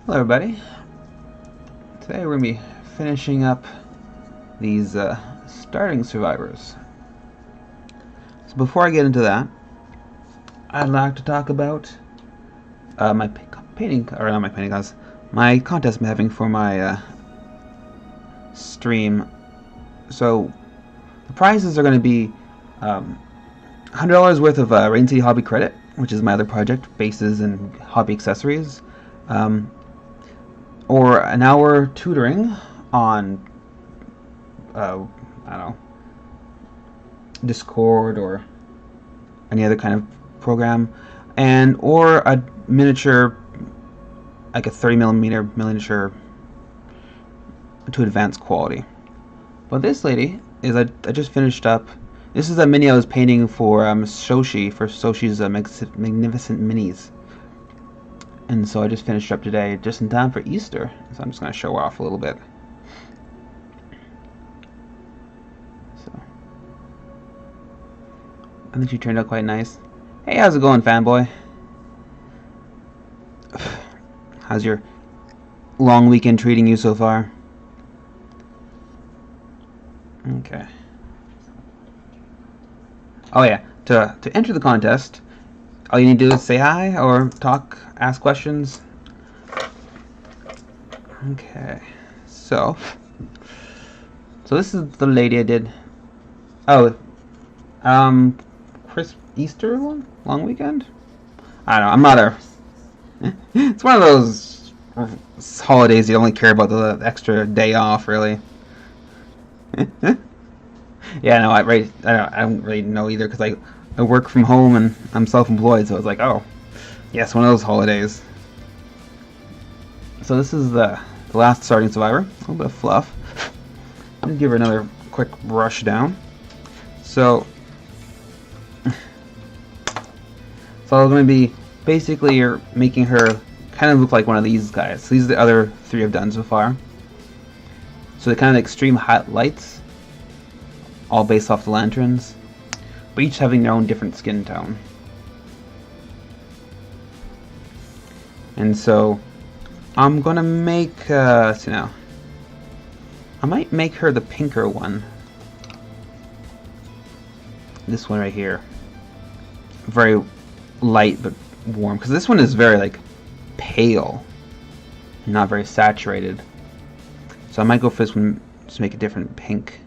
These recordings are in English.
Hello everybody. Today we're going to be finishing up these starting survivors. So before I get into that, I'd like to talk about my painting, or not my painting class, my contest I'm having for my stream. So the prizes are going to be $100 worth of Rain City Hobby credit, which is my other project, bases and hobby accessories. Or an hour tutoring on, I don't know, Discord or any other kind of program, or a miniature, like a 30mm miniature to advanced quality. But this lady is, I just finished up. This is a mini I was painting for Soshi, for Soshi's Magnificent Minis. And so I just finished up today, just in time for Easter. So I'm just going to show off a little bit. So I think she turned out quite nice. Hey, how's it going, fanboy? How's your long weekend treating you so far? Okay. Oh yeah, to enter the contest, all you need to do is say hi or talk, ask questions. Okay, so this is the lady I did. Oh, Easter one? Long weekend? I don't know, I'm not a... It's one of those holidays you only care about the extra day off, really. Yeah, no, I don't really know either, because I work from home and I'm self-employed, so it's like, oh, yes, one of those holidays. So this is the last starting survivor. A little bit of fluff. I'm gonna give her another quick brush down. So it's going to be basically you're making her kind of look like one of these guys. So these are the other three I've done so far. So they're kind of extreme hot lights, all based off the lanterns, but each having their own different skin tone. And so I'm gonna make let's see now. I might make her the pinker one. This one right here. Very light but warm, because this one is very like pale, not very saturated. So I might go for this one to make a different pink.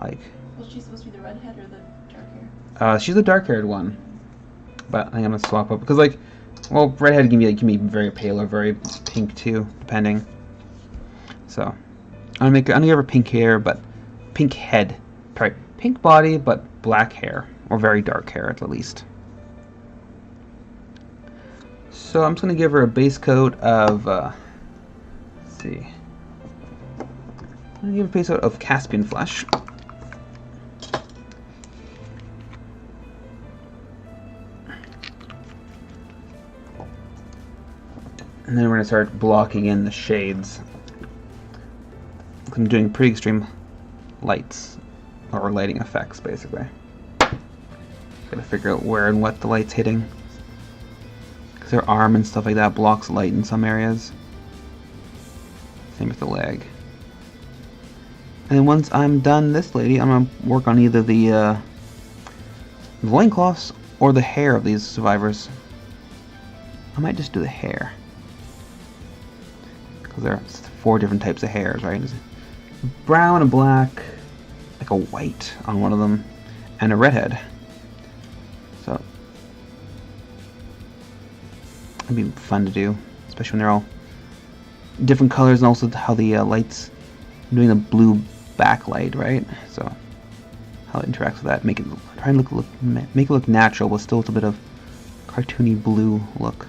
Like, was she supposed to be the redhead or the dark hair? She's the dark-haired one, but I think I'm gonna swap up because, like, well, redhead can be very pale or very pink too, depending. So I'm gonna give her pink hair, but pink head, sorry, pink body, but black hair or very dark hair at the least. So I'm just gonna give her a base coat of, let's see, I'm gonna give her a base coat of Caspian Flesh. And then we're going to start blocking in the shades. I'm doing pretty extreme lights, or lighting effects, basically. Gotta figure out where and what the light's hitting. Because her arm and stuff like that blocks light in some areas. Same with the leg. And then once I'm done this lady, I'm going to work on either the loincloths or the hair of these survivors. I might just do the hair. Because there are 4 different types of hairs, right? There's brown, a black, like a white on one of them, and a redhead. So it'd be fun to do, especially when they're all different colors, and also how the lights, I'm doing the blue backlight, right? So how it interacts with that, make it look natural, but still with a bit of cartoony blue look.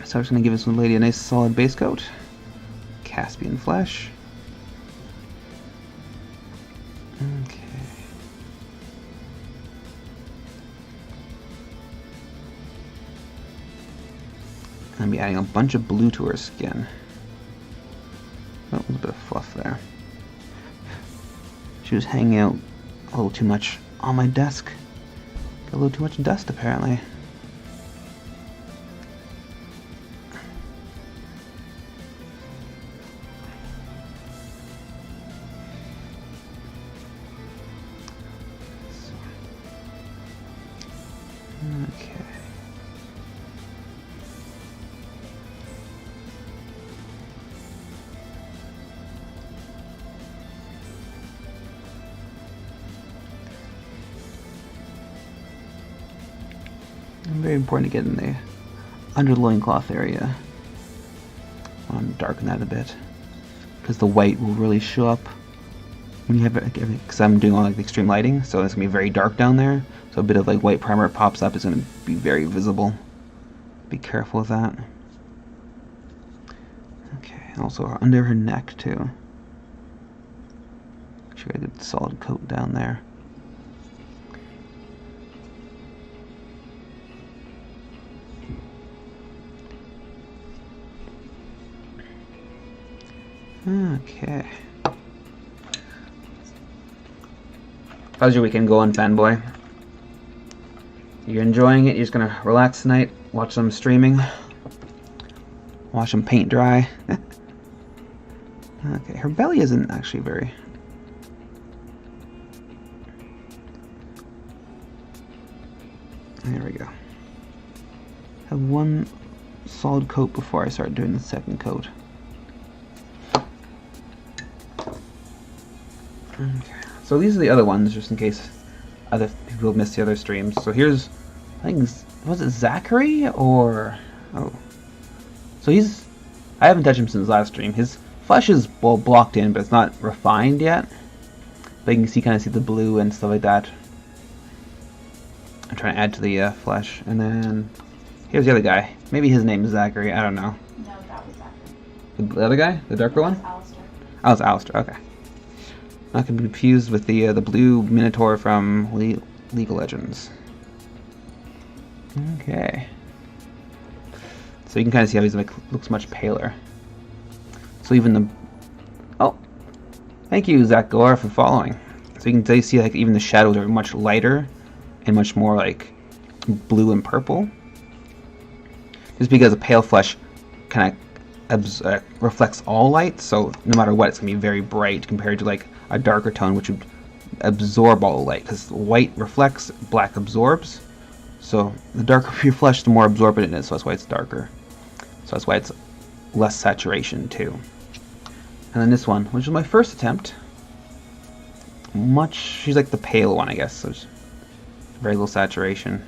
So I'm just going to give this one lady a nice solid base coat. Caspian Flesh. Okay. And I'll be adding a bunch of blue to her skin. Oh, a little bit of fluff there. She was hanging out a little too much on my desk. Got a little too much dust, apparently. Okay. Very important to get in the under the loincloth area. I want to darken that a bit because the white will really show up when you have it. Because I'm doing all like the extreme lighting, so it's gonna be very dark down there. So a bit of like white primer pops up is gonna be very visible. Be careful with that. Okay, and also under her neck too. Make sure I get the solid coat down there. Okay. How's your weekend going, fanboy? You're enjoying it? You're just gonna relax tonight, watch some streaming, watch them paint dry. Okay, her belly isn't actually very... There we go. Have one solid coat before I start doing the second coat. Okay. So these are the other ones, just in case other people missed the other streams. So here's, I think, was it Zachary or... Oh. So he's... I haven't touched him since last stream. His flesh is, well, blocked in, but it's not refined yet. But you can see, kind of see the blue and stuff like that. I'm trying to add to the flesh. And then here's the other guy. Maybe his name is Zachary. I don't know. No, that was Zachary. The other guy? The darker one? Alistair. Oh, it's Alistair. Okay. Not going to be confused with the blue Minotaur from League of Legends. Okay. So you can kind of see how he's like looks much paler. So even the... Oh! Thank you, Zach Gore, for following. So you can see like even the shadows are much lighter and much more like blue and purple. Just because the pale flesh kind of reflects all light, so no matter what, it's going to be very bright compared to like a darker tone which would absorb all the light, because white reflects, black absorbs. So the darker your flesh, the more absorbent it is, so that's why it's darker. So that's why it's less saturation too. And then this one, which is my first attempt, she's like the pale one, I guess, so there's very little saturation.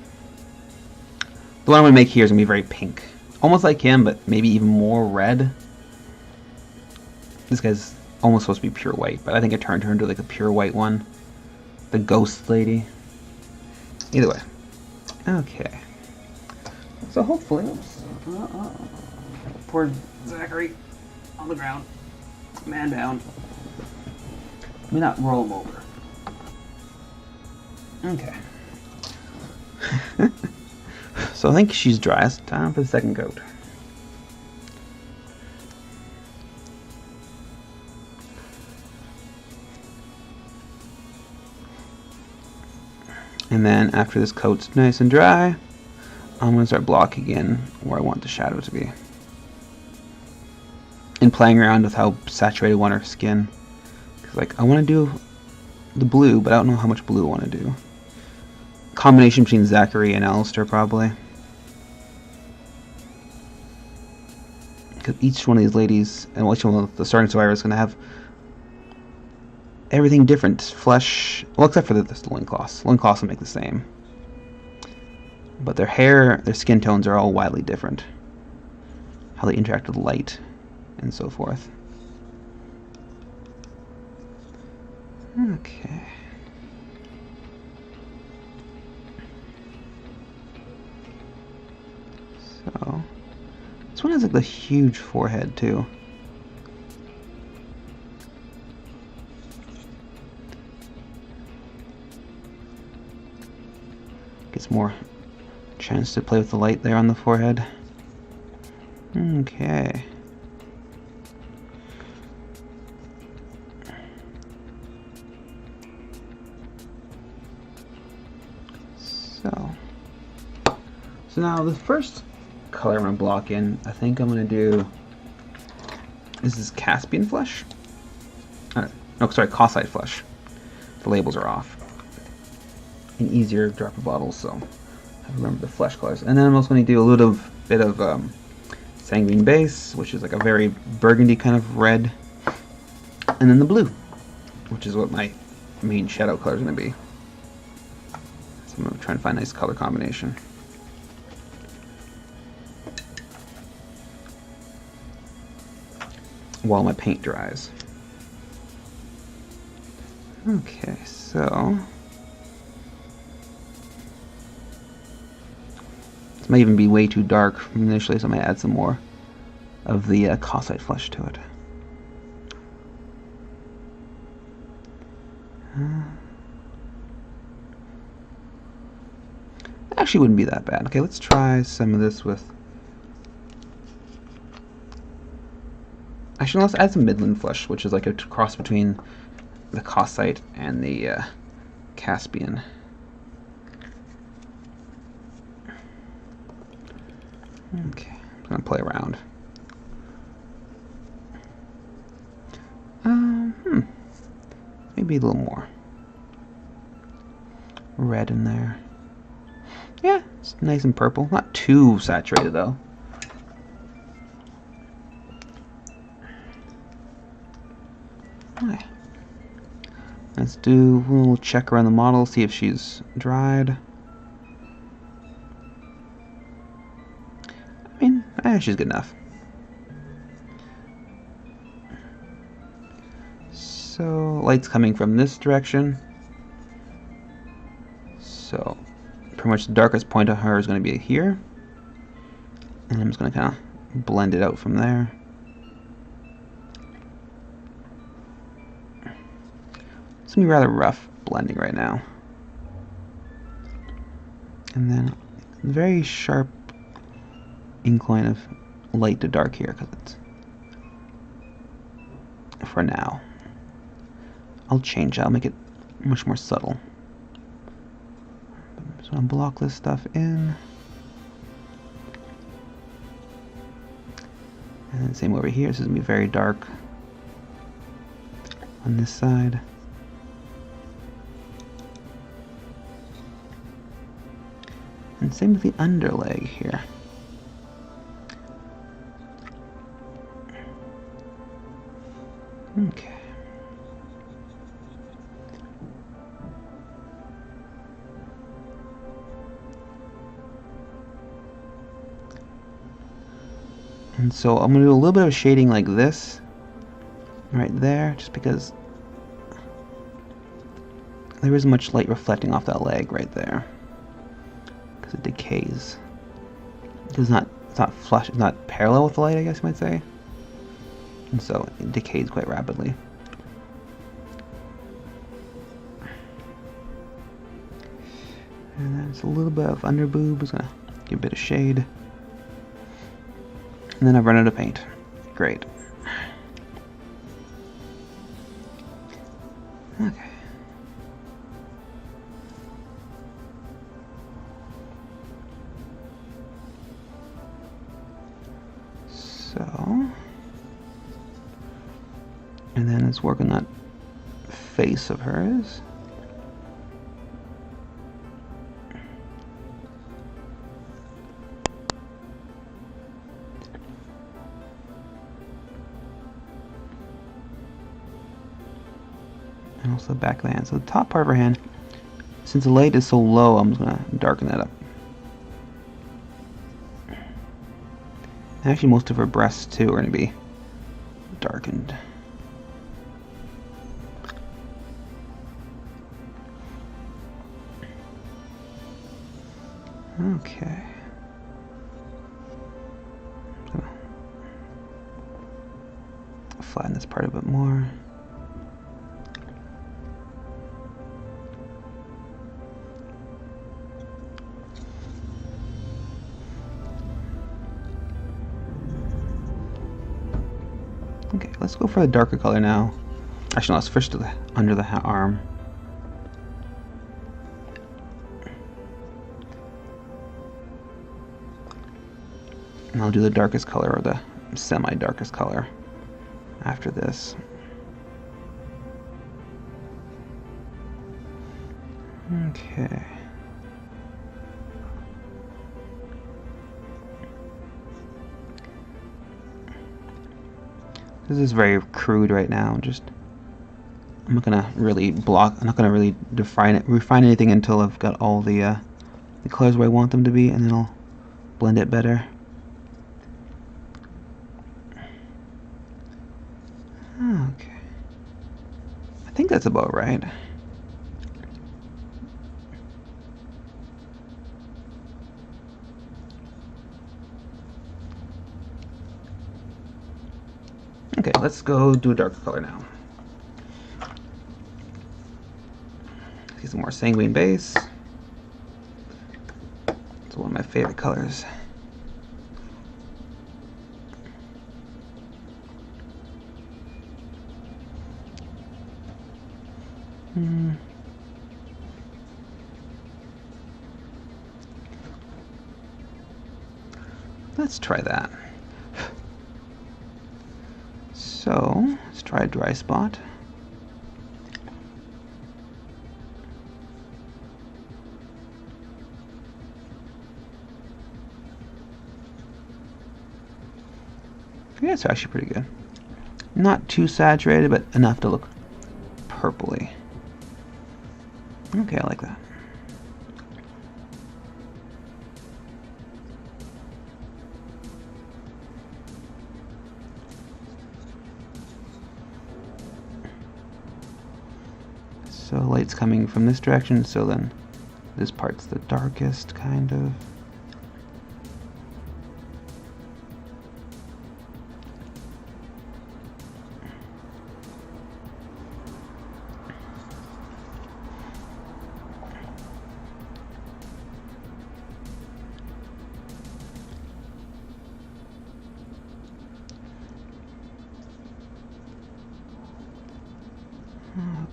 The one I'm going to make here is going to be very pink. Almost like him, but maybe even more red. This guy's almost supposed to be pure white, but I think I turned her into like a pure white one. The ghost lady. Either way. Okay. So hopefully... Poor Zachary on the ground. Man down. Let me not roll him over. Okay. So I think she's dry. It's time for the second coat. And then after this coat's nice and dry, I'm going to start blocking in where I want the shadow to be. And playing around with how saturated I want her skin. Because like, I want to do the blue, but I don't know how much blue I want to do. Combination between Zachary and Alistair, probably. Because each one of these ladies, and each one of the starting survivors is going to have everything different. Flesh, well, except for the loincloths. Loincloths will make the same. But their hair, their skin tones are all widely different. How they interact with light, and so forth. Okay. So, this one has like the huge forehead too. Gets more chance to play with the light there on the forehead. Okay. So now the first color I'm going to block in, I think I'm going to do, this is Caspian flesh. No, sorry, Cossite flesh. The labels are off. An easier drop of bottles, so I remember the flesh colors. And then I'm also going to do a little bit of sanguine base, which is like a very burgundy kind of red. And then the blue, which is what my main shadow color is going to be. So I'm going to try and find a nice color combination. While my paint dries. Okay, so this might even be way too dark initially, so I might add some more of the calcite flesh to it. Actually wouldn't be that bad. Okay, let's try some of this with... Actually, let's add some Midland flesh, which is like a cross between the calcite and the Caspian. Okay, I'm gonna play around. Maybe a little more red in there. Yeah, it's nice and purple. Not too saturated though. Okay. Let's do a little check around the model, see if she's dried. I mean, she's good enough. So, light's coming from this direction. So, pretty much the darkest point of her is going to be here. And I'm just going to kind of blend it out from there. It's going to be rather rough blending right now. And then very sharp incline of light to dark here, because it's for now. I'll change it. I'll make it much more subtle. So I'll block this stuff in. And then same over here. This is going to be very dark on this side. And same with the underleg here. Okay. And so I'm going to do a little bit of shading like this, right there, just because there isn't much light reflecting off that leg right there, because it decays. It's not flush, it's not parallel with the light, I guess you might say, and so it decays quite rapidly. And then it's a little bit of under boob. It's gonna give a bit of shade. And then I've run out of paint. Great. Okay. So, and then let's work on that face of hers. And also the back of the hand. So the top part of her hand, since the light is so low, I'm just going to darken that up. Actually, most of her breasts too are going to be darkened. Okay. So, flatten this part a bit more. Okay, let's go for the darker color now. Actually, no, let's switch to the under the arm. And I'll do the darkest color, or the semi-darkest color after this. Okay. This is very crude right now. I'm not gonna really I'm not gonna really refine anything until I've got all the colors where I want them to be, and then I'll blend it better. Okay. I think that's about right. Okay, let's go do a darker color now. See some more sanguine base. It's one of my favorite colors. Let's try that. So, let's try a dry spot. Yeah, it's actually pretty good. Not too saturated, but enough to look purpley. Okay, I like that. So light's coming from this direction, so then this part's the darkest, kind of.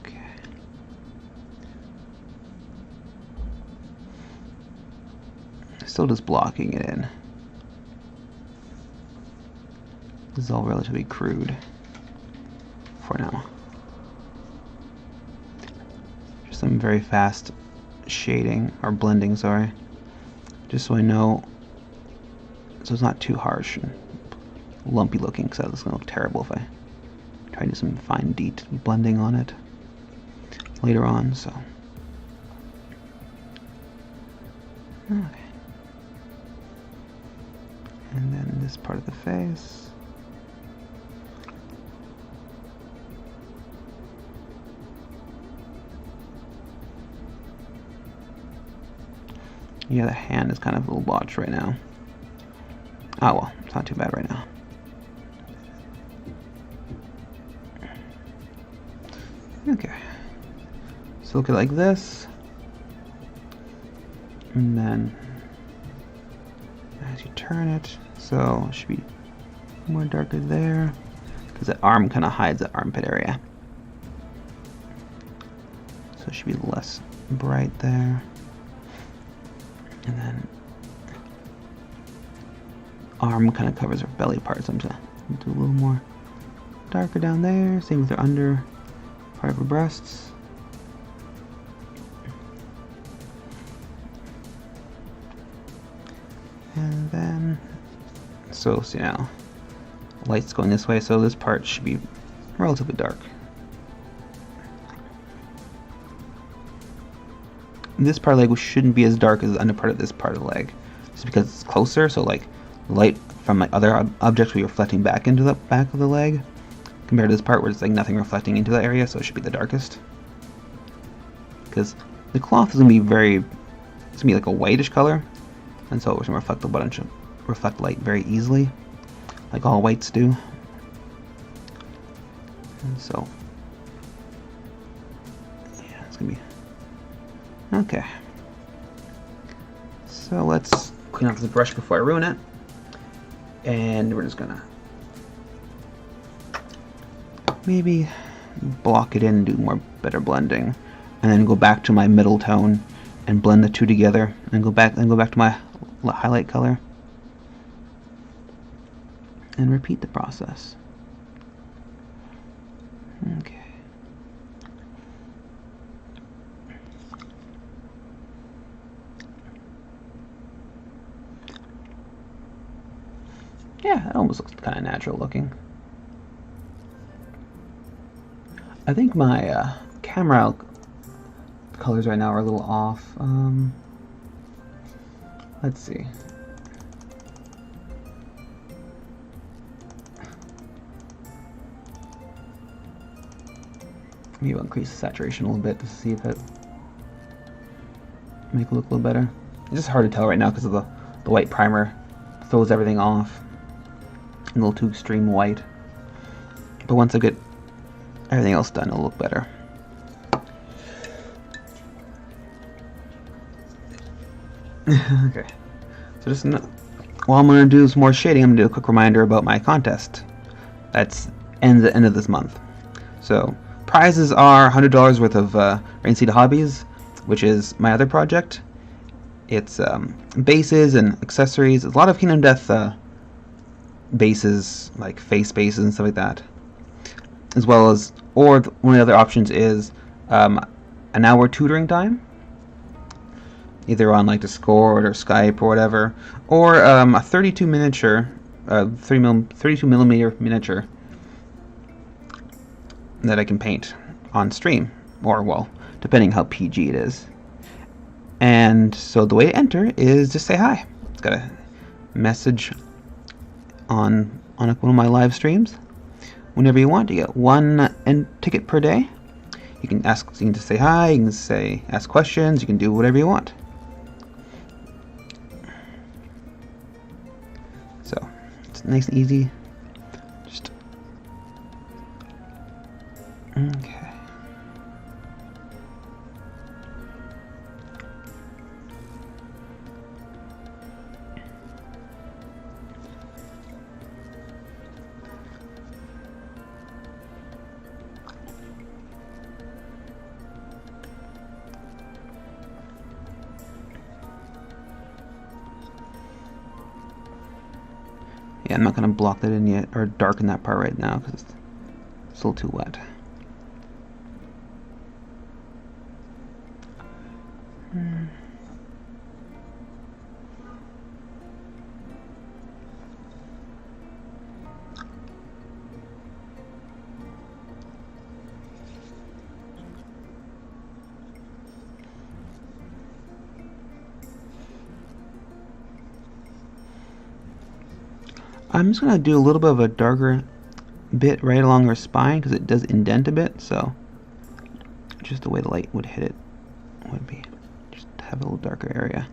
Okay. Still just blocking it in. This is all relatively crude for now. Just some very fast shading, or blending, sorry. Just so I know, so it's not too harsh and lumpy looking, because that's going to look terrible if I try to do some fine blending on it later on, so. Okay. And then this part of the face. Yeah, the hand is kind of a little blotched right now. Oh well, it's not too bad right now. Okay. So look at it like this. And then as you turn it, so it should be more darker there, because that arm kind of hides that armpit area. So it should be less bright there. And then arm kind of covers her belly part, so I'm just going to do a little more darker down there. Same with her under part of her breasts. And then, so see now, light's going this way, so this part should be relatively dark. This part of the leg shouldn't be as dark as the under part of this part of the leg, just because it's closer, so like light from like other objects will be reflecting back into the back of the leg, compared to this part where it's like nothing reflecting into that area, so it should be the darkest. Because the cloth is going to be it's going to be like a whitish color, and so it's going to reflect light very easily, like all whites do. And so, yeah, it's going to be okay. So let's clean off the brush before I ruin it, and we're just going to maybe block it in and do better blending, and then go back to my middle tone and blend the two together, and go back to my highlight color and repeat the process. Okay. Yeah, it almost looks kind of natural looking. I think my camera colors right now are a little off. Let's see. Maybe I'll increase the saturation a little bit to see if it make it look a little better. It's just hard to tell right now because of the white primer throws everything off. A little too extreme white. But once I get everything else done, it'll look better. Okay. So just while I'm going to do some more shading, I'm going to do a quick reminder about my contest. Ends at the end of this month. So prizes are $100 worth of Rainseed Hobbies, which is my other project. It's bases and accessories. A lot of Kingdom Death bases, like face bases and stuff like that. As well as, or one of the other options is an hour tutoring time, either on like Discord or Skype or whatever, or a 32 miniature, 32 millimeter miniature that I can paint on stream, or well, depending how PG it is. And so the way to enter is just say hi. It's got a message on one of my live streams. Whenever you want, you get one ticket per day. You can just say hi. You can ask questions. You can do whatever you want. So it's nice and easy. Just okay. Yeah, I'm not going to block that in yet, or darken that part right now, because it's a little too wet. I'm just going to do a little bit of a darker bit right along her spine because it does indent a bit, so just the way the light would hit it would be just have a little darker area.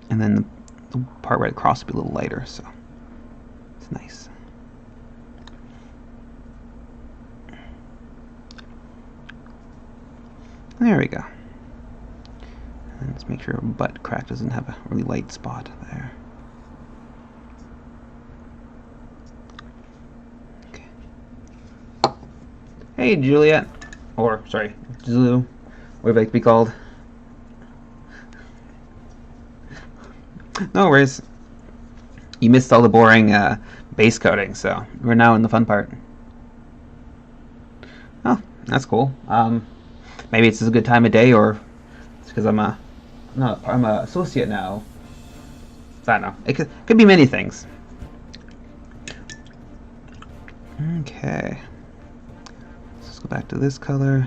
And then the part right across would be a little lighter, so it's nice. There we go. And let's make sure her butt crack doesn't have a really light spot there. Hey, Juliet, or sorry, Zulu, whatever it like to be called. No worries. You missed all the boring base coating, so we're now in the fun part. Oh, that's cool. Maybe it's a good time of day, or it's because I'm a associate now. So I don't know. It could be many things. Okay. Let's go back to this color.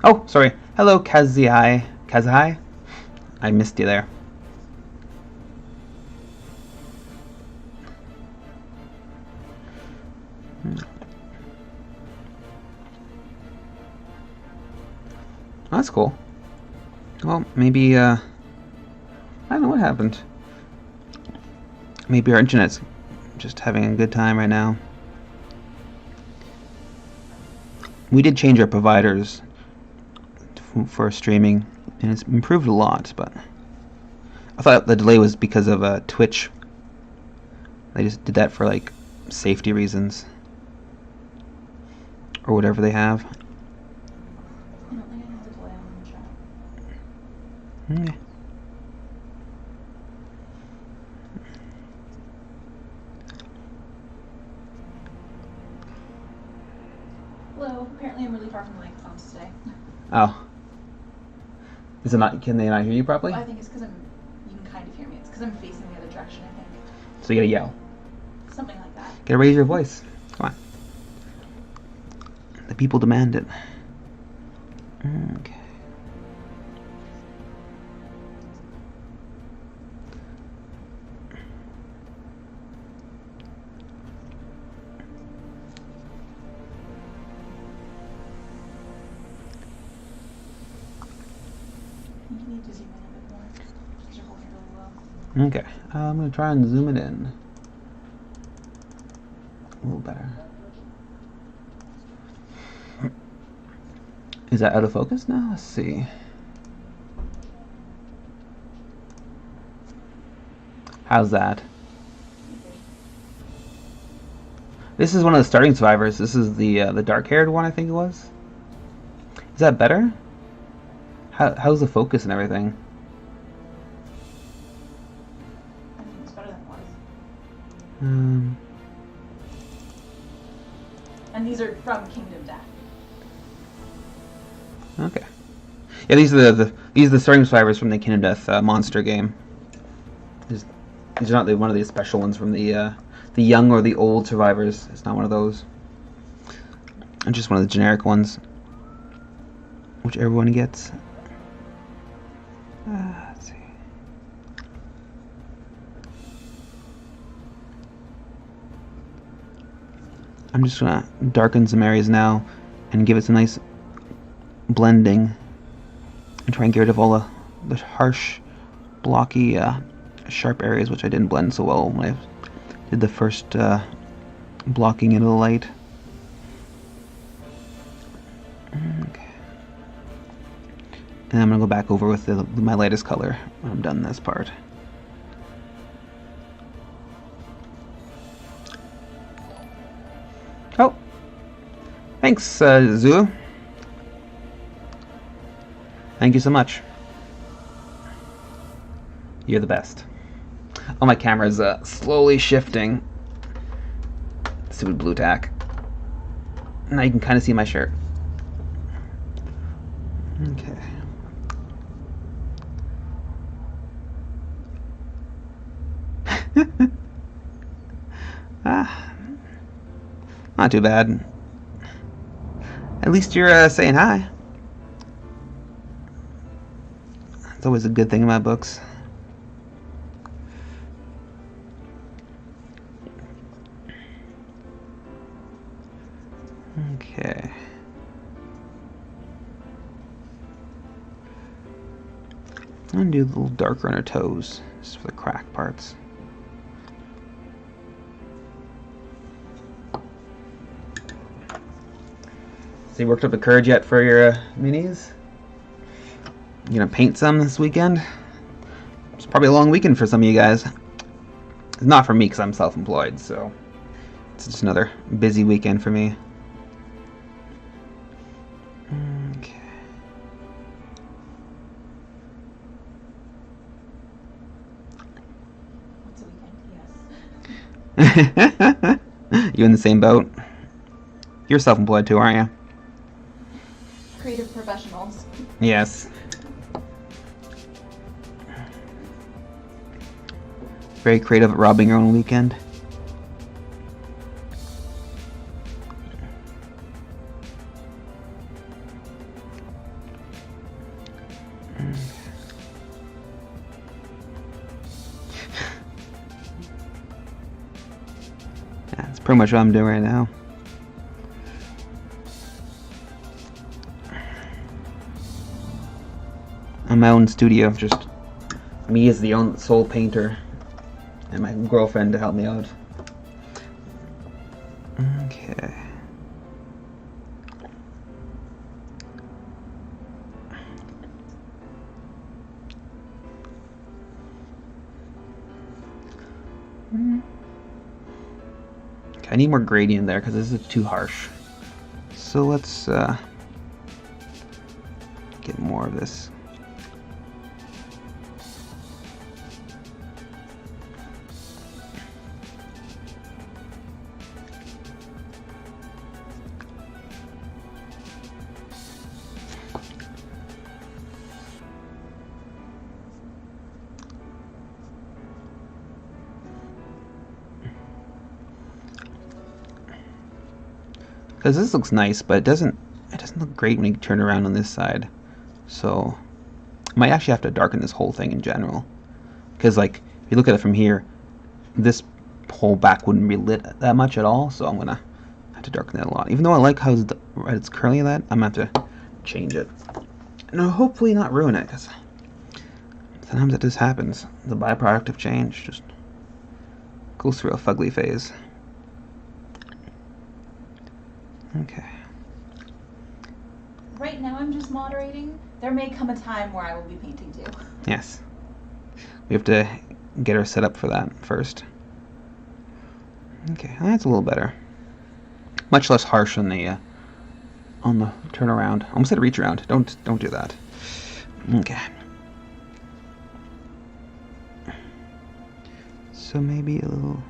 Oh, sorry. Hello, Kazai. Kazai? I missed you there. Oh, that's cool. Well, maybe, I don't know what happened. Maybe our internet's just having a good time right now. We did change our providers for streaming, and it's improved a lot, but I thought the delay was because of Twitch. They just did that for like safety reasons or whatever they have. I don't think I have a delay on the chat. Okay. Hello. Apparently I'm really far from the microphones today. Oh. Is it not? Can they not hear you properly? Well, I think it's because you can kind of hear me. It's because I'm facing the other direction, I think. So you gotta yell. Something like that. Gotta raise your voice. Come on. The people demand it. Okay. You need to zoom in a bit more. Because you're holding it really low. Okay. I'm gonna try and zoom it in. A little better. Is that out of focus now? Let's see. How's that? This is one of the starting survivors. This is the dark-haired one, I think it was. Is that better? How's the focus and everything? I think it's better than it was. Um, And these are from Kingdom Death. okay. Yeah, these are the starting survivors from the Kingdom Death monster game. These are not one of the special ones from the young or the old survivors. It's not one of those. It's just one of the generic ones, which everyone gets. Let's see. I'm just gonna darken some areas now and give it some nice blending and try and get rid of all the harsh, blocky, sharp areas which I didn't blend so well when I did the first blocking into the light. Okay. And I'm gonna go back over with my lightest color when I'm done this part. Oh, thanks, Zulu. Thank you so much. You're the best. Oh, my camera's slowly shifting. Stupid blue tack. Now you can kind of see my shirt. Okay. Not too bad. At least you're saying hi. It's always a good thing in my books. Okay. I'm gonna do a little darker on her toes, just for the crack parts. So you worked up the courage yet for your minis? You gonna paint some this weekend? It's probably a long weekend for some of you guys. It's not for me because I'm self-employed, so it's just another busy weekend for me. Okay. What's a weekend? Yes. You in the same boat? You're self-employed too, aren't you? Creative professionals. Yes. Very creative at robbing your own weekend. Yeah, that's pretty much what I'm doing right now. In my own studio, just me as the sole painter, and my girlfriend to help me out. Okay. Okay, I need more gradient there because this is too harsh. So let's get more of this. Because this looks nice, but it doesn't look great when you turn around on this side. So I might actually have to darken this whole thing in general. Because like if you look at it from here, this whole back wouldn't be lit that much at all. So I'm gonna have to darken it a lot. Even though I like how it's currently that, I'm gonna have to change it. And I'll hopefully not ruin it, because sometimes that just happens. The byproduct of change just goes through a fugly phase. Okay. Right now I'm just moderating. There may come a time where I will be painting too. Yes. We have to get her set up for that first. Okay, that's a little better. Much less harsh on the turnaround. Almost said reach around. Don't do that. Okay. So maybe a little.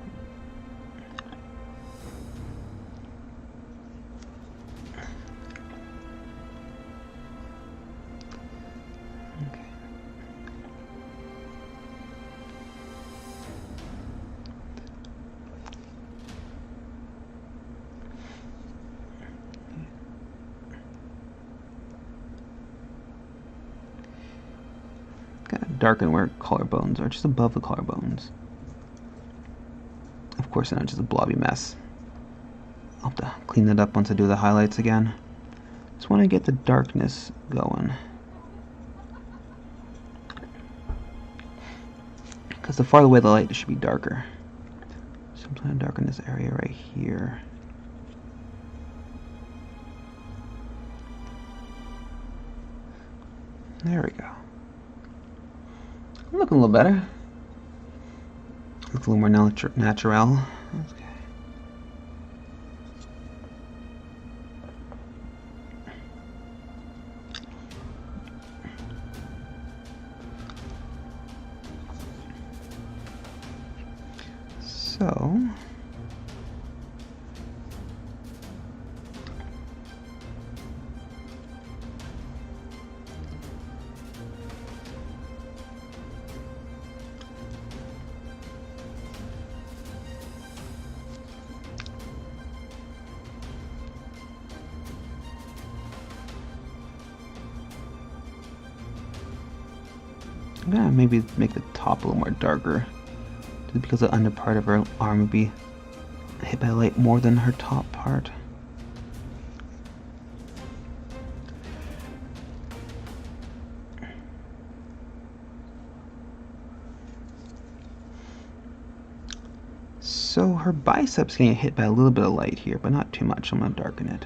Okay. Gotta darken where collarbones are, just above the collarbones. Of course, now it's just a blobby mess. I'll have to clean that up once I do the highlights again. Just want to get the darkness going. Because the farther away the light, it should be darker. So I'm trying to darken this area right here. There we go. Looking a little better. Looks a little more natural. Okay. So I'm gonna maybe make the top a little more darker, just because the under part of her arm would be hit by light more than her top part. So her biceps getting hit by a little bit of light here, but not too much. I'm gonna darken it.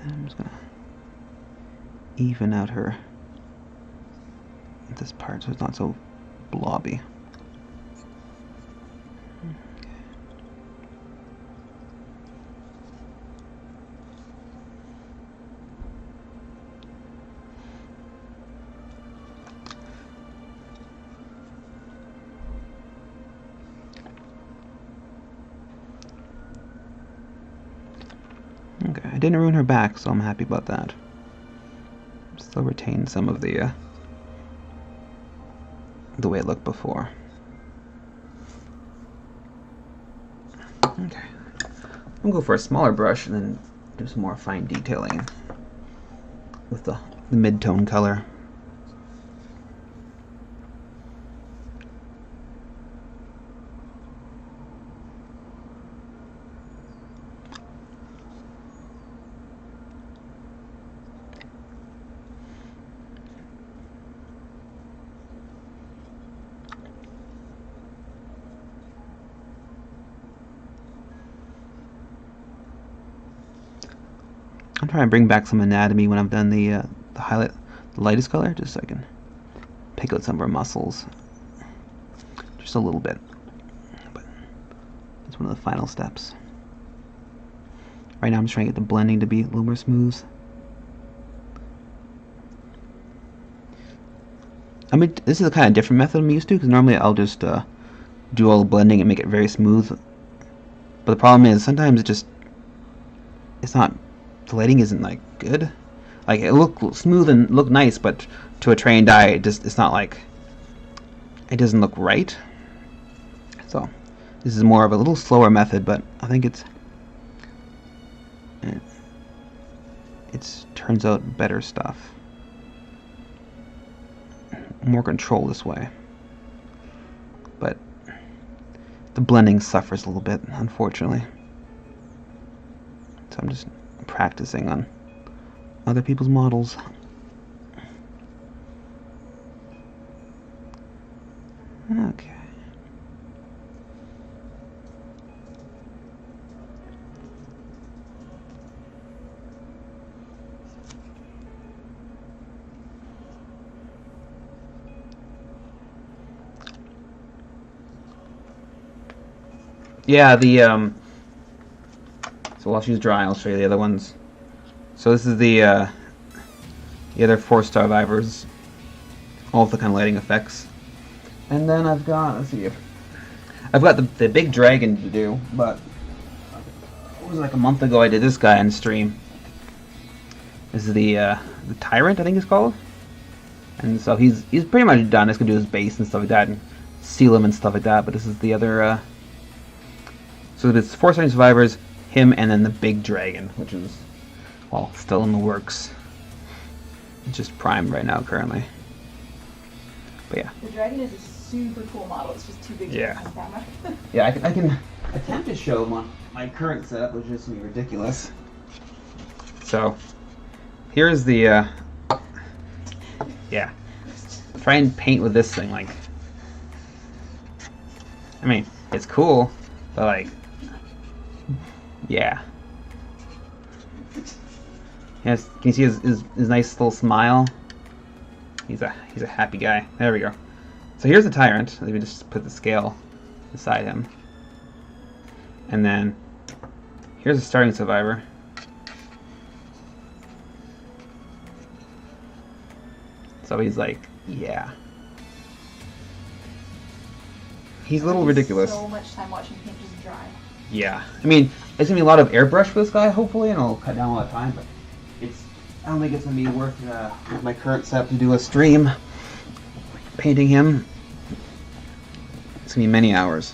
I'm just gonna even out her this part so it's not so blobby. Okay, I didn't ruin her back, so I'm happy about that. Still retain some of the way it looked before. Okay, I'm gonna go for a smaller brush and then do some more fine detailing with the mid-tone color. I'm trying to bring back some anatomy when I've done the highlight, the lightest color, just so I can pick out some of her muscles, just a little bit. But that's one of the final steps. Right now, I'm just trying to get the blending to be a little more smooth. I mean, this is a kind of different method I'm used to, because normally I'll just do all the blending and make it very smooth. But the problem is sometimes it's not. The lighting isn't like good. Like it look smooth and look nice, but to a trained eye, it's not like it doesn't look right. So this is more of a little slower method, but I think it turns out better stuff. More control this way. But the blending suffers a little bit, unfortunately. So I'm just practicing on other people's models. Okay. Yeah, so while she's drying, I'll show you the other ones. So this is the other 4-star survivors, all of the kind of lighting effects. And then I've got, let's see, I've got the big dragon to do, but it was like a month ago I did this guy on stream. This is the Tyrant, I think it's called. And so he's pretty much done. It's gonna do his base and stuff like that, and seal him and stuff like that. But this is the other. So it's 4-star survivors, him, and then the big dragon, which is, well, still in the works. It's just primed right now currently. But yeah. The dragon is a super cool model. It's just too big to use on camera. Yeah, I can attempt to show my current setup, which is gonna be ridiculous. So here's the yeah. Try and paint with this thing, like, I mean, it's cool, but like, yeah. Yes, can you see his nice little smile? He's a happy guy. There we go. So here's the Tyrant. Let me just put the scale beside him. And then here's a starting survivor. So he's like, yeah. He's a little ridiculous. So much time watching him just dry. Yeah. I mean, it's gonna be a lot of airbrush for this guy, hopefully, and I'll cut down a lot of time, but I don't think it's gonna be worth with my current setup to do a stream painting him. It's gonna be many hours.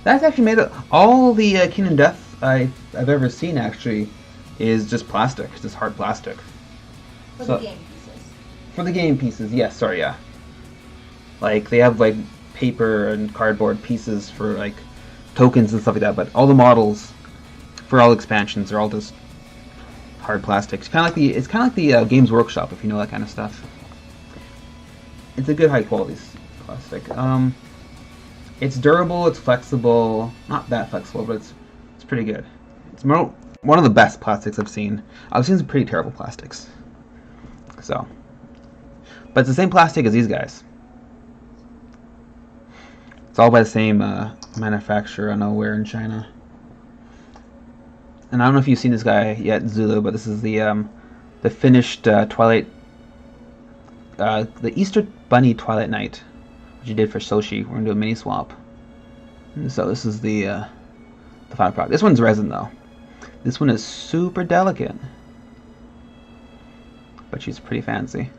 That's actually made all the Kingdom Death I've ever seen actually is just plastic, just hard plastic. For the game pieces. For the game pieces, yes. Sorry, yeah. Like they have like paper and cardboard pieces for like tokens and stuff like that, but all the models for all expansions are all just hard plastic. It's kind of like the Games Workshop, if you know that kind of stuff. It's a good high quality plastic. It's durable, it's flexible, not that flexible, but it's pretty good. It's one of the best plastics I've seen. I've seen some pretty terrible plastics. So, but it's the same plastic as these guys. It's all by the same manufacturer, I don't know where in China. And I don't know if you've seen this guy yet, Zulu, but this is the finished Twilight, the Easter Bunny Twilight Night, which you did for Soshi. We're gonna do a mini swap. And so this is the final product. This one's resin though. This one is super delicate, but she's pretty fancy.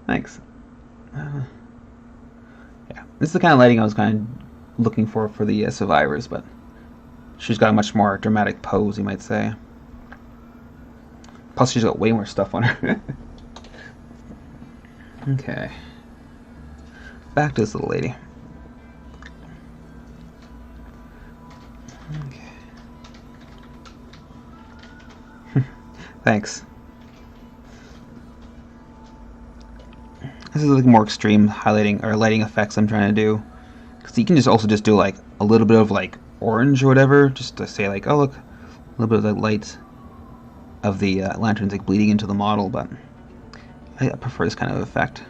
Thanks. Yeah, this is the kind of lighting I was kind of looking for the survivors, but she's got a much more dramatic pose, you might say. Plus, she's got way more stuff on her. Okay. Back to this little lady. Okay. Thanks. This is like more extreme highlighting or lighting effects I'm trying to do, because you can also do like a little bit of like orange or whatever, just to say like, oh look, a little bit of the light of the lanterns like bleeding into the model. But I prefer this kind of effect.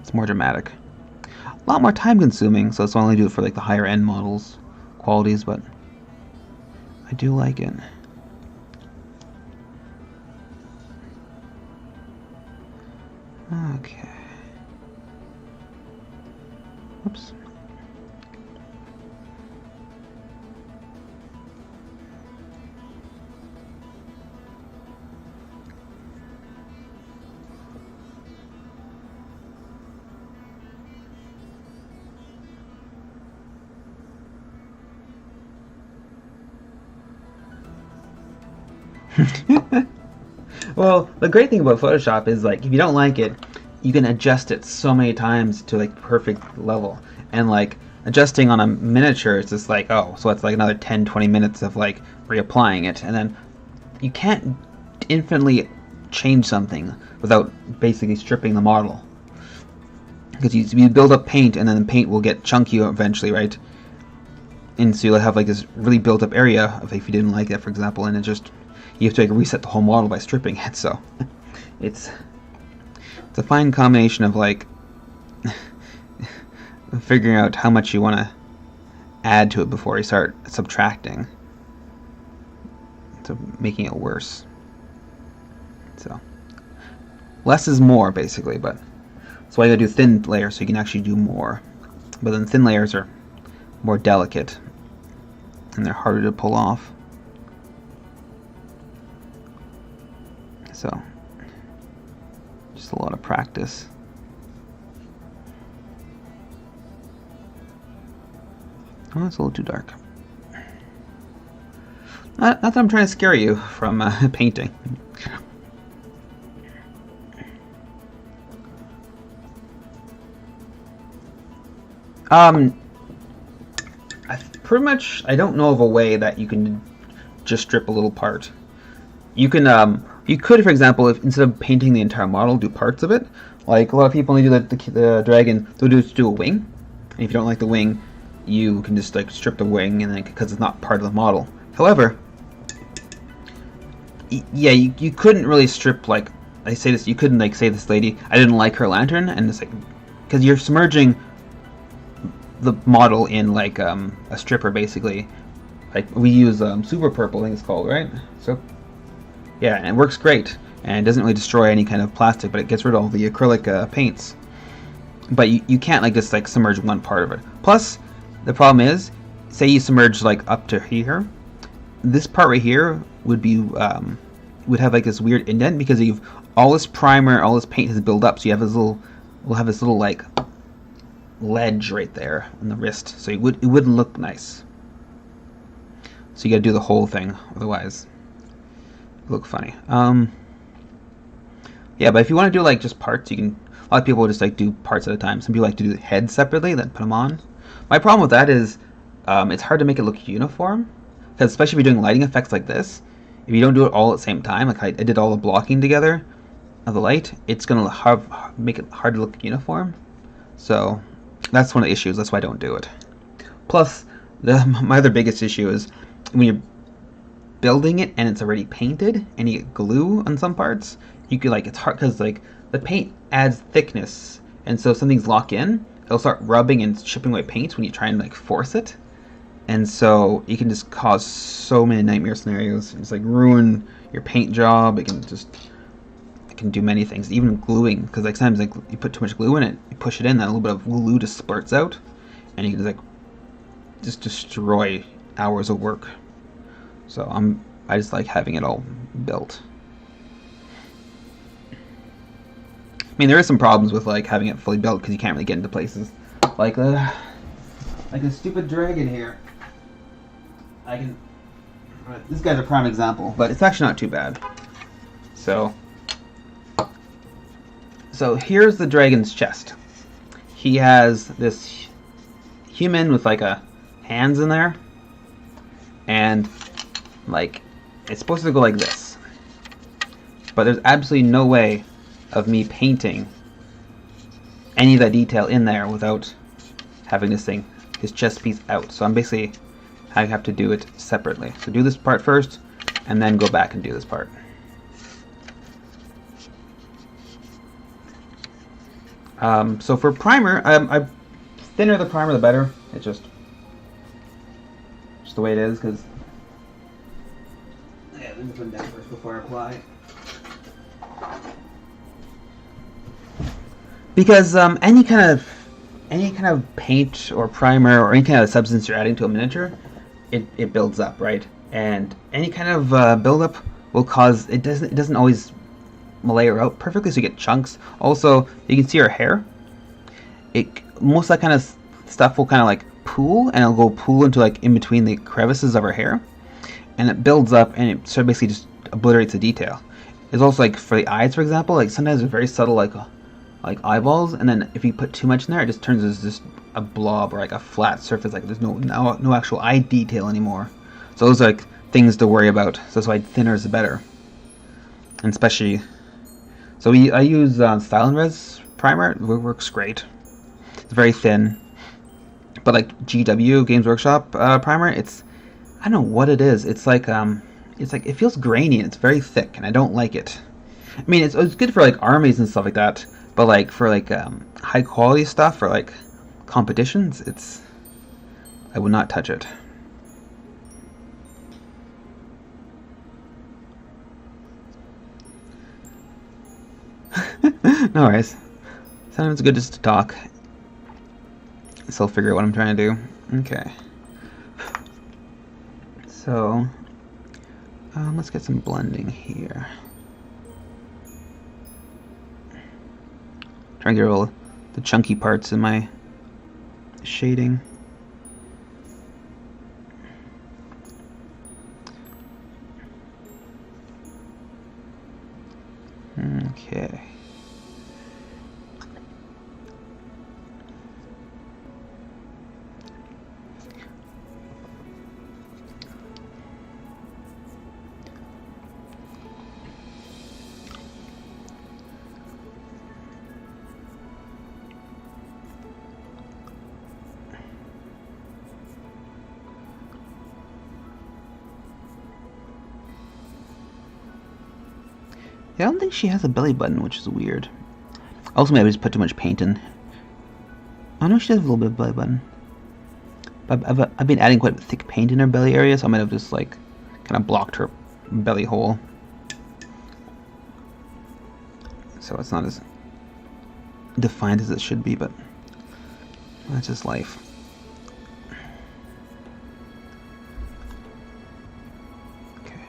It's more dramatic, a lot more time consuming, so it's only do it for like the higher end models qualities, but I do like it. Okay. Oops. Well, the great thing about Photoshop is like if you don't like it, you can adjust it so many times to like perfect level. And like adjusting on a miniature is just like, oh, so it's like another 10-20 minutes of like reapplying it, and then you can't infinitely change something without basically stripping the model. Because you build up paint, and then the paint will get chunky eventually, right? And so you'll have like this really built up area of if you didn't like it, for example, and it just you have to like reset the whole model by stripping it. So it's a fine combination of like figuring out how much you want to add to it before you start subtracting, to making it worse. So less is more basically, but that's why you gotta do thin layers so you can actually do more. But then thin layers are more delicate and they're harder to pull off. So just a lot of practice. Oh, it's a little too dark. Not that I'm trying to scare you from painting. Pretty much, I don't know of a way that you can just strip a little part. You can, you could, for example, if instead of painting the entire model, do parts of it. Like a lot of people, when they do the dragon, they'll do a wing. And if you don't like the wing, you can just like strip the wing, and then because it's not part of the model. However, yeah, you couldn't really strip like I say this. You couldn't like say this lady, I didn't like her lantern, and it's like because you're submerging the model in like a stripper basically. Like we use Super Purple, I think it's called, right? So yeah, and it works great, and it doesn't really destroy any kind of plastic, but it gets rid of all the acrylic paints. But you can't like just like submerge one part of it. Plus, the problem is, say you submerge like up to here, this part right here would be would have like this weird indent because you've all this primer, all this paint has built up, so you have this little, we'll have this little like ledge right there on the wrist, so it wouldn't look nice. So you got to do the whole thing, otherwise it'll look funny. Yeah, but if you want to do like just parts, you can. A lot of people just like do parts at a time. Some people like to do the head separately, then put them on. My problem with that is it's hard to make it look uniform, because especially if you're doing lighting effects like this, if you don't do it all at the same time, like I did all the blocking together of the light, it's gonna make it hard to look uniform. So that's one of the issues. That's why I don't do it. Plus, my other biggest issue is when you're building it and it's already painted and you get glue on some parts, you could like it's hard because like the paint adds thickness, and so if something's locked in, it'll start rubbing and chipping away paint when you try and like force it, and so you can just cause so many nightmare scenarios. It's like ruin your paint job. It can do many things, even gluing, because like sometimes like you put too much glue in it, you push it in, that a little bit of glue just spurts out, and you can just like just destroy hours of work. So I just like having it all built. I mean, there is some problems with like having it fully built because you can't really get into places like a stupid dragon here. This guy's a prime example, but it's actually not too bad. So here's the dragon's chest. He has this human with like a hands in there, and like it's supposed to go like this, but there's absolutely no way of me painting any of that detail in there without having this chest piece out. So I'm basically I have to do it separately. So do this part first, and then go back and do this part. So for primer, thinner the primer the better. It's just the way it is, because yeah, let me put it down first before I apply. Because any kind of paint or primer or any kind of substance you're adding to a miniature, it builds up, right? And any kind of buildup will cause it doesn't always layer out perfectly, so you get chunks. Also, you can see her hair. Most of that kind of stuff will kind of like pool, and it'll go pool into like in between the crevices of her hair, and it builds up, and it sort of basically just obliterates the detail. It's also like for the eyes, for example, like sometimes they're very subtle, like eyeballs, and then if you put too much in there, it just turns as just a blob or like a flat surface. Like there's no actual eye detail anymore. So those are like things to worry about. So that's why thinner is better, and especially. So I use Stylenres primer. It works great. It's very thin, but like GW Games Workshop primer, I don't know what it is. It's like it feels grainy and it's very thick, and I don't like it. I mean, it's good for like armies and stuff like that, but like for like high quality stuff or like competitions, I would not touch it. No worries. Sometimes it's good just to talk. So I'll figure out what I'm trying to do. Okay. So let's get some blending here. Try and get all the chunky parts in my shading. Okay. Yeah, I don't think she has a belly button, which is weird. Also, maybe I just put too much paint in. I know she does have a little bit of belly button. But I've been adding quite thick paint in her belly area, so I might have just like kind of blocked her belly hole. So it's not as defined as it should be, but that's just life. Okay,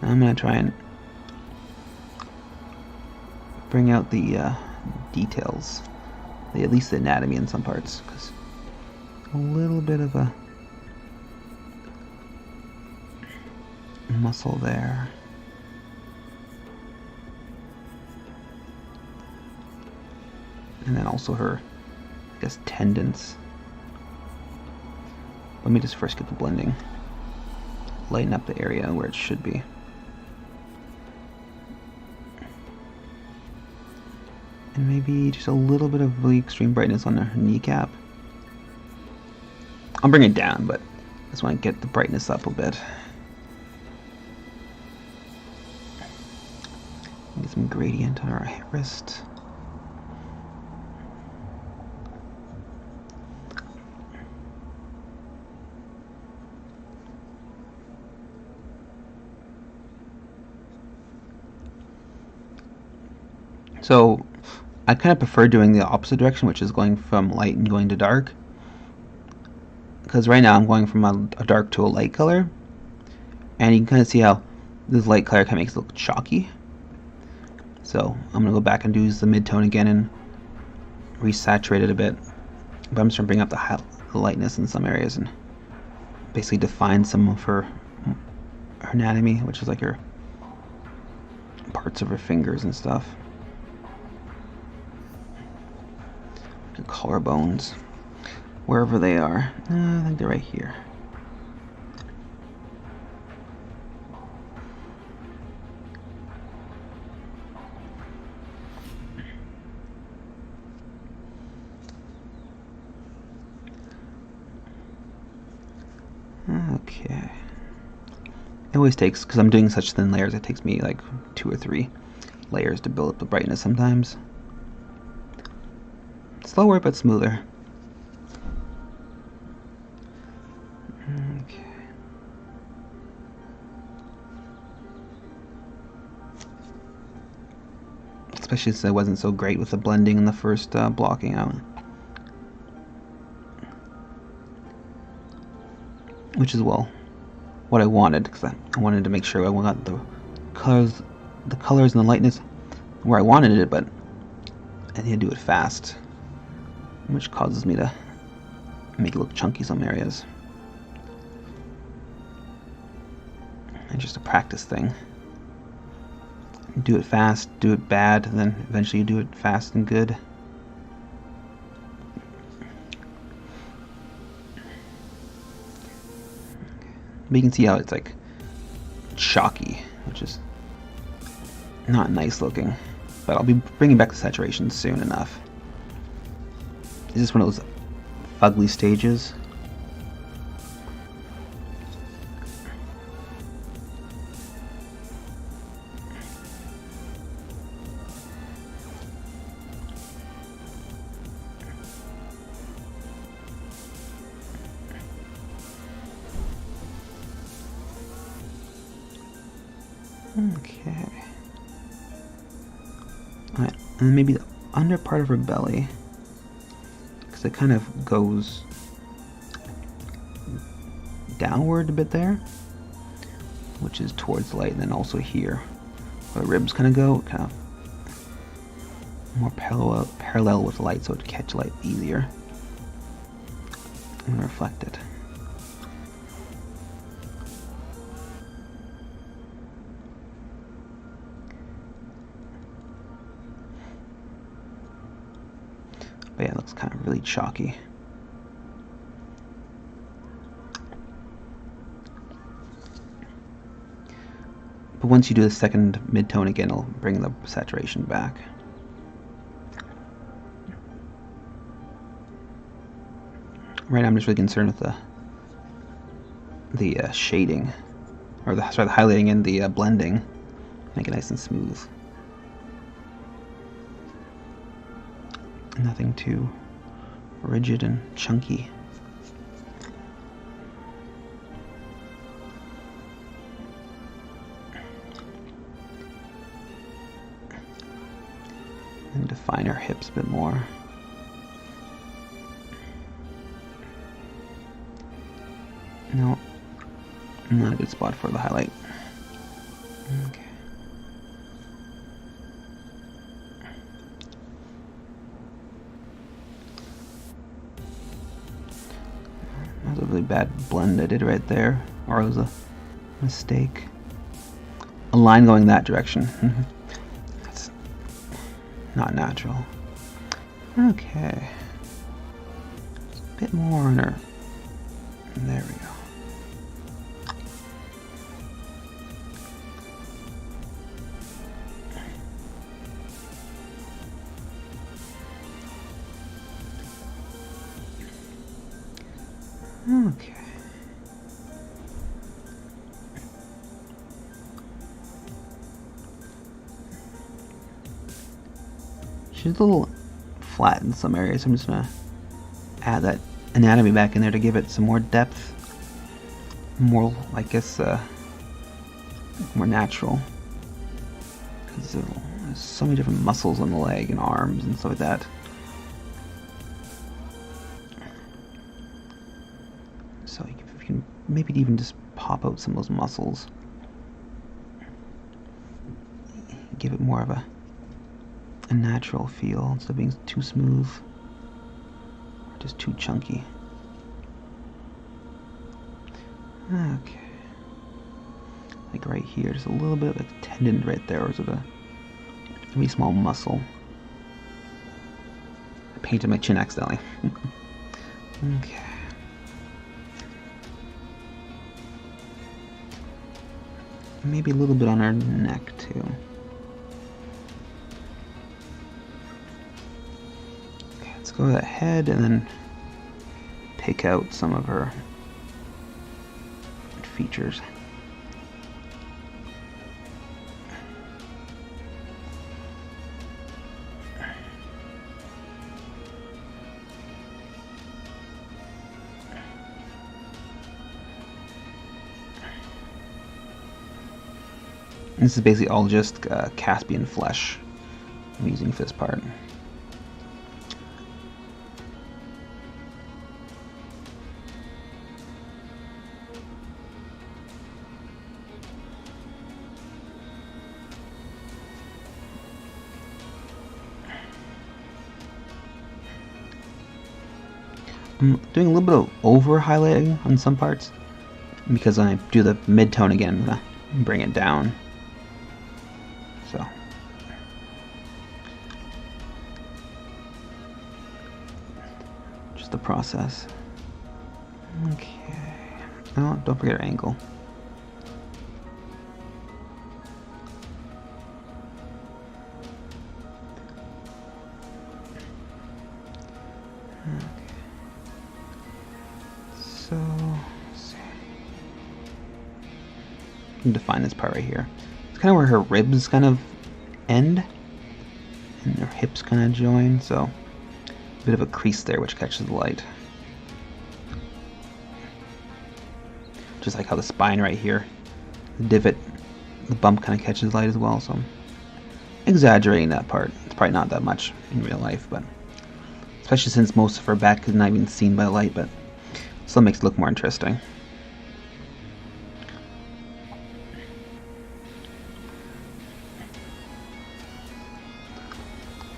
now I'm gonna try and bring out the details, at least the anatomy in some parts, because a little bit of a muscle there. And then also her, I guess, tendons. Let me just first get the blending. Lighten up the area where it should be. And maybe just a little bit of really extreme brightness on her kneecap. I'll bring it down, but I just want to get the brightness up a bit. Get some gradient on her wrist. So I kind of prefer doing the opposite direction, which is going from light and going to dark. Because right now I'm going from a dark to a light color. And you can kind of see how this light color kind of makes it look chalky. So I'm going to go back and do the mid-tone again and resaturate it a bit. But I'm just going to bring up the lightness in some areas and basically define some of her anatomy, which is like her parts of her fingers and stuff. Her collarbones, wherever they are. I think they're right here. Okay. It always takes, because I'm doing such thin layers, it takes me like 2 or 3 layers to build up the brightness sometimes. Slower but smoother. Okay. Especially since I wasn't so great with the blending in the first blocking out. Which is, well, what I wanted, because I wanted to make sure I got the colors and the lightness where I wanted it, but I need to do it fast, which causes me to make it look chunky some areas. And just a practice thing. do it fast, do it bad, and then eventually you do it fast and good. But you can see how it's like chalky, which is not nice looking. But I'll be bringing back the saturation soon enough. Is this one of those ugly stages? Okay. Alright, and maybe the under part of her belly, because it kind of goes downward a bit there, which is towards light, and then also here, where the ribs kind of go, kind of more parallel with light, so it catch light easier and reflect it. But yeah, it looks kind of really chalky. But once you do the second mid-tone again, it'll bring the saturation back. Right now I'm just really concerned with the shading, or the highlighting and the blending. Make it nice and smooth. Nothing too rigid and chunky. And define our hips a bit more. No, not a good spot for the highlight. Okay. That was a really bad blend I did right there, or it was a mistake. A line going that direction. That's not natural. Okay. Just a bit more on her. There we go. Okay. She's a little flat in some areas. I'm just gonna add that anatomy back in there to give it some more depth. More, I guess, more natural. Because there's so many different muscles on the leg and arms and stuff like that. So you can maybe even just pop out some of those muscles. Give it more of a natural feel instead of being too smooth or just too chunky. Okay. Like right here, just a little bit of a tendon right there, or is it a really small muscle? I painted my chin accidentally. Okay. Maybe a little bit on her neck too. Okay, let's go to the head and then pick out some of her features. This is basically all just Caspian flesh I'm using for this part. I'm doing a little bit of over highlighting on some parts because when I do the mid-tone again, I'm gonna bring it down. So just the process. Okay. Oh, don't forget our angle. So, let's see. I can define this part right here. It's kind of where her ribs kind of end and her hips kind of join, so a bit of a crease there which catches the light. Just like how the spine right here, the divot, the bump kind of catches light as well, so I'm exaggerating that part. It's probably not that much in real life, but especially since most of her back is not even seen by light, but still makes it look more interesting.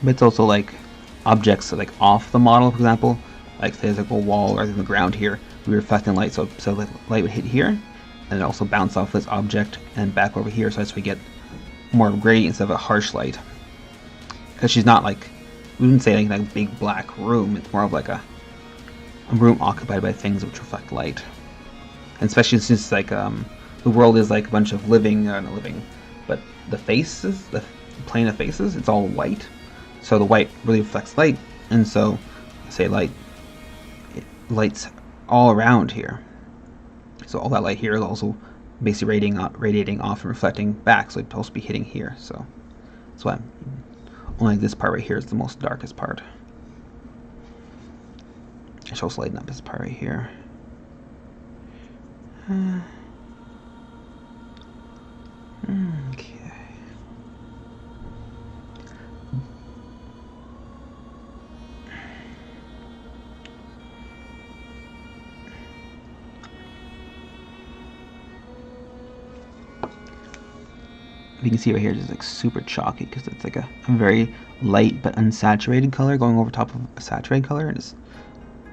But it's also like objects that, like off the model, for example, like there's like a wall or in the ground here, we reflecting light, so the light would hit here, and it also bounce off this object and back over here, so as we get more gradient instead of a harsh light. Because she's not like, we wouldn't say like a big black room, it's more of like a room occupied by things which reflect light. And especially since like the world is like a bunch of living, not living, but the faces, the plane of faces, it's all white. So the white really reflects light, and so say light's all around here. So all that light here is also basically radiating off and reflecting back, so it'd also be hitting here. So that's why only this part right here is the most darkest part. I should also lighten up this part right here. Okay. You can see right here, it's like super chalky because it's like a very light but unsaturated color going over top of a saturated color, and it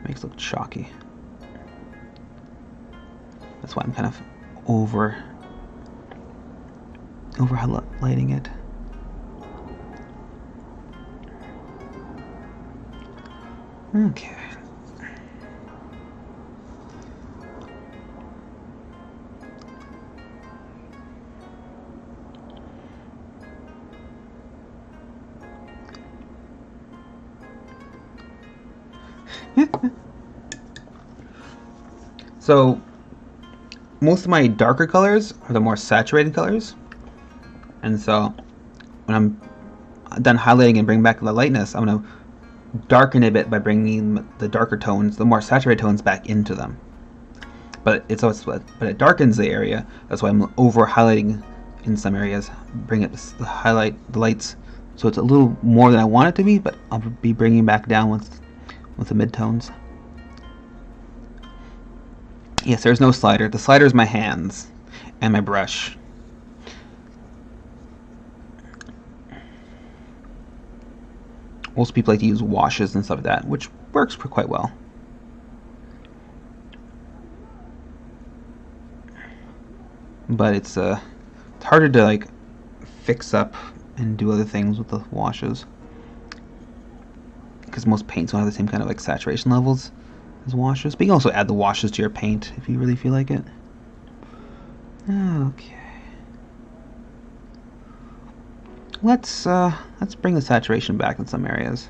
makes it look chalky. That's why I'm kind of over highlighting it. Okay. So most of my darker colors are the more saturated colors, and so when I'm done highlighting and bring back the lightness, I'm going to darken it a bit by bringing the darker tones, the more saturated tones, back into them. But it darkens the area. That's why I'm over highlighting in some areas, bring it to highlight the lights so it's a little more than I want it to be, but I'll be bringing back down with the midtones. Yes, there's no slider. The slider is my hands and my brush. Most people like to use washes and stuff like that, which works quite well. But it's harder to like fix up and do other things with the washes, because most paints don't have the same kind of like saturation levels as washes. But you can also add the washes to your paint if you really feel like it. Okay. Let's bring the saturation back in some areas.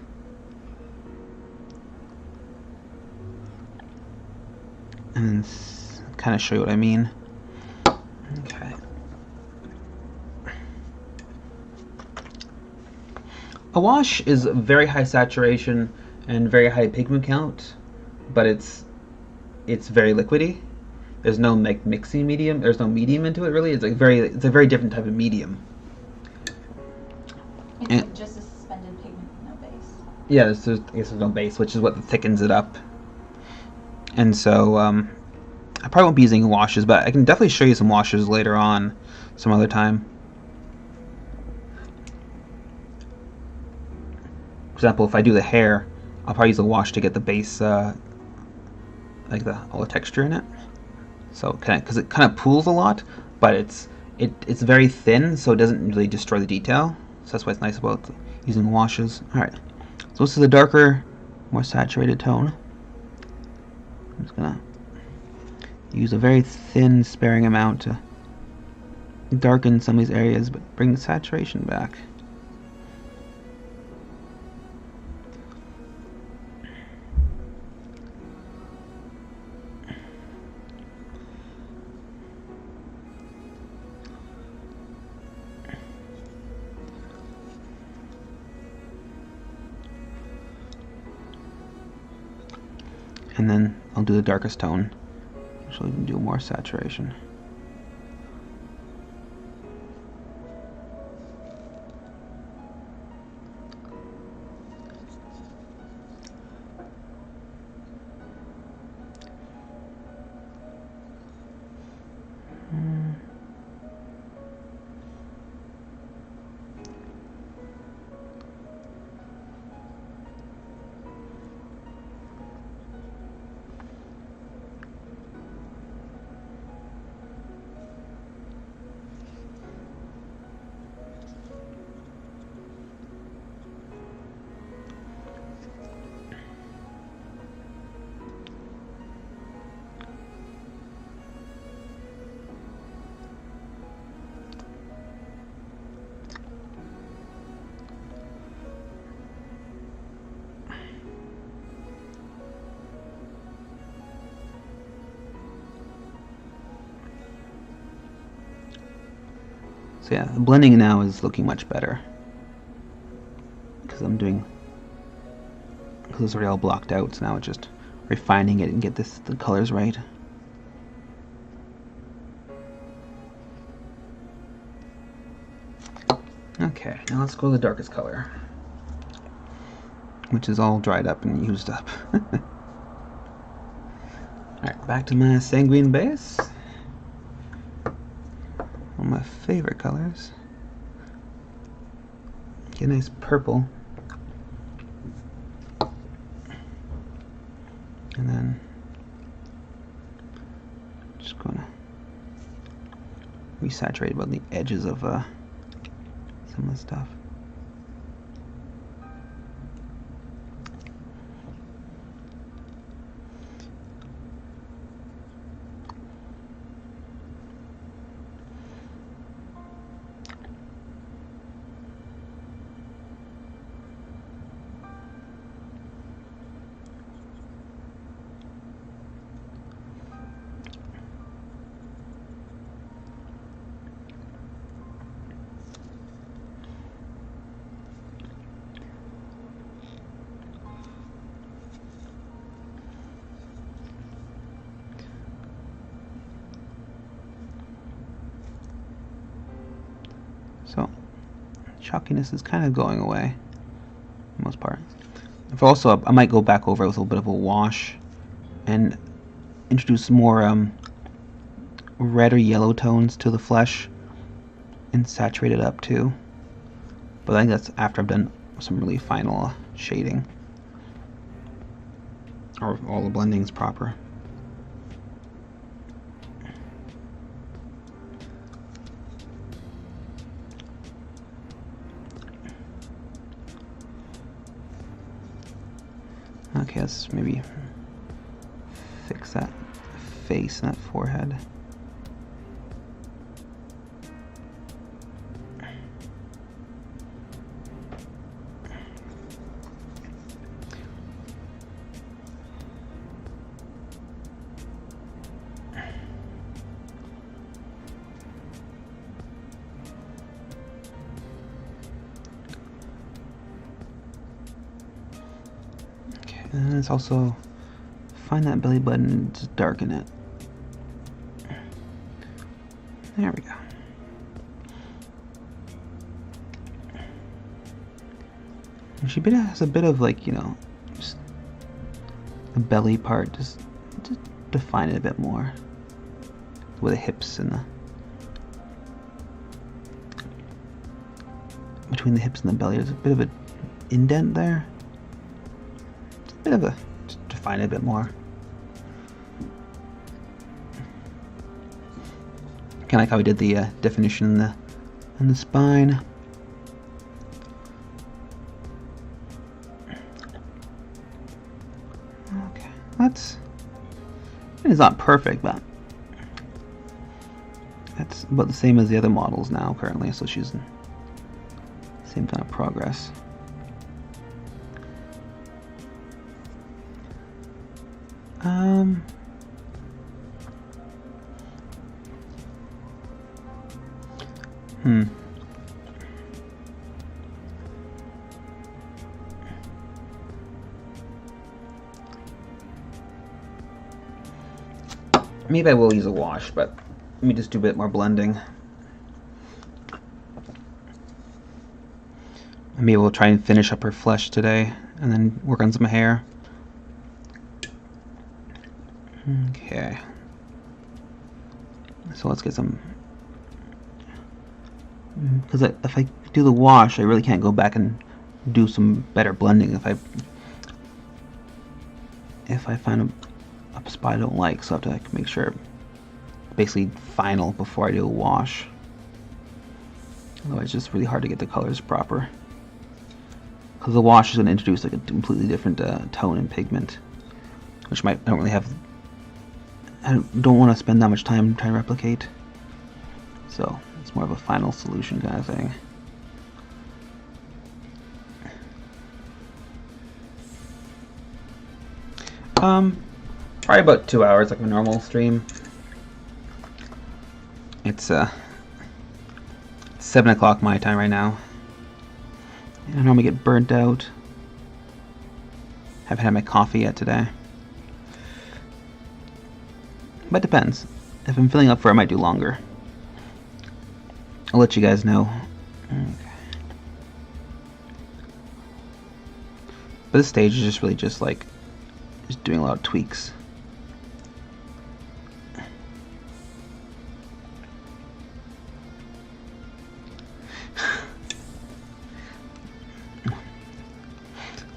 And kind of show you what I mean. Okay. A wash is very high saturation and very high pigment count, but it's very liquidy. There's no like mixing medium. There's no medium into it really. It's a very different type of medium. It's like just a suspended pigment, no base. Yeah, I guess there's no base, which is what thickens it up. And so I probably won't be using washes, but I can definitely show you some washes later on, some other time. For example, if I do the hair, I'll probably use a wash to get the base, like all the texture in it. So because it kind of pools a lot, but it's it's very thin, so it doesn't really destroy the detail. So that's why it's nice about using washes. Alright, so this is a darker, more saturated tone. I'm just gonna use a very thin, sparing amount to darken some of these areas, but bring the saturation back. And then I'll do the darkest tone, which will even do more saturation. So yeah, the blending now is looking much better because it's already all blocked out. So now it's just refining it and get the colors right. Okay, now let's go to the darkest color, which is all dried up and used up. Alright, back to my sanguine base. One of my favorite colors. Get a nice purple. And then just gonna resaturate about the edges of some of the stuff. So chalkiness is kind of going away for the most part. If also, I might go back over it with a little bit of a wash and introduce more red or yellow tones to the flesh and saturate it up too. But I think that's after I've done some really final shading, or all the blending is proper. Okay, let's maybe fix that face and that forehead. And let's also find that belly button and just darken it. There we go. And she has a bit of, like, you know, just the belly part, just define it a bit more. With the hips and the between the hips and the belly, there's a bit of an indent there. Just define it a bit more. Kind of like how we did the definition in the spine. Okay, it's not perfect, but that's about the same as the other models now currently, so she's in the same kind of progress. Maybe I will use a wash, but let me just do a bit more blending. Maybe we'll try and finish up her flesh today, and then work on some hair. Okay. So let's get some... Because if I do the wash, I really can't go back and do some better blending if I find a spot I don't like. So I have to like make sure basically final before I do a wash. Otherwise it's just really hard to get the colors proper. Because the wash is going to introduce like a completely different tone and pigment, which I don't really have. I don't want to spend that much time trying to replicate. So it's more of a final solution kind of thing. Probably about 2 hours, like a normal stream. It's 7 o'clock my time right now. I normally get burnt out. Haven't had my coffee yet today. But it depends. If I'm filling up for it, I might do longer. I'll let you guys know. Okay. But this stage is just really just like doing a lot of tweaks.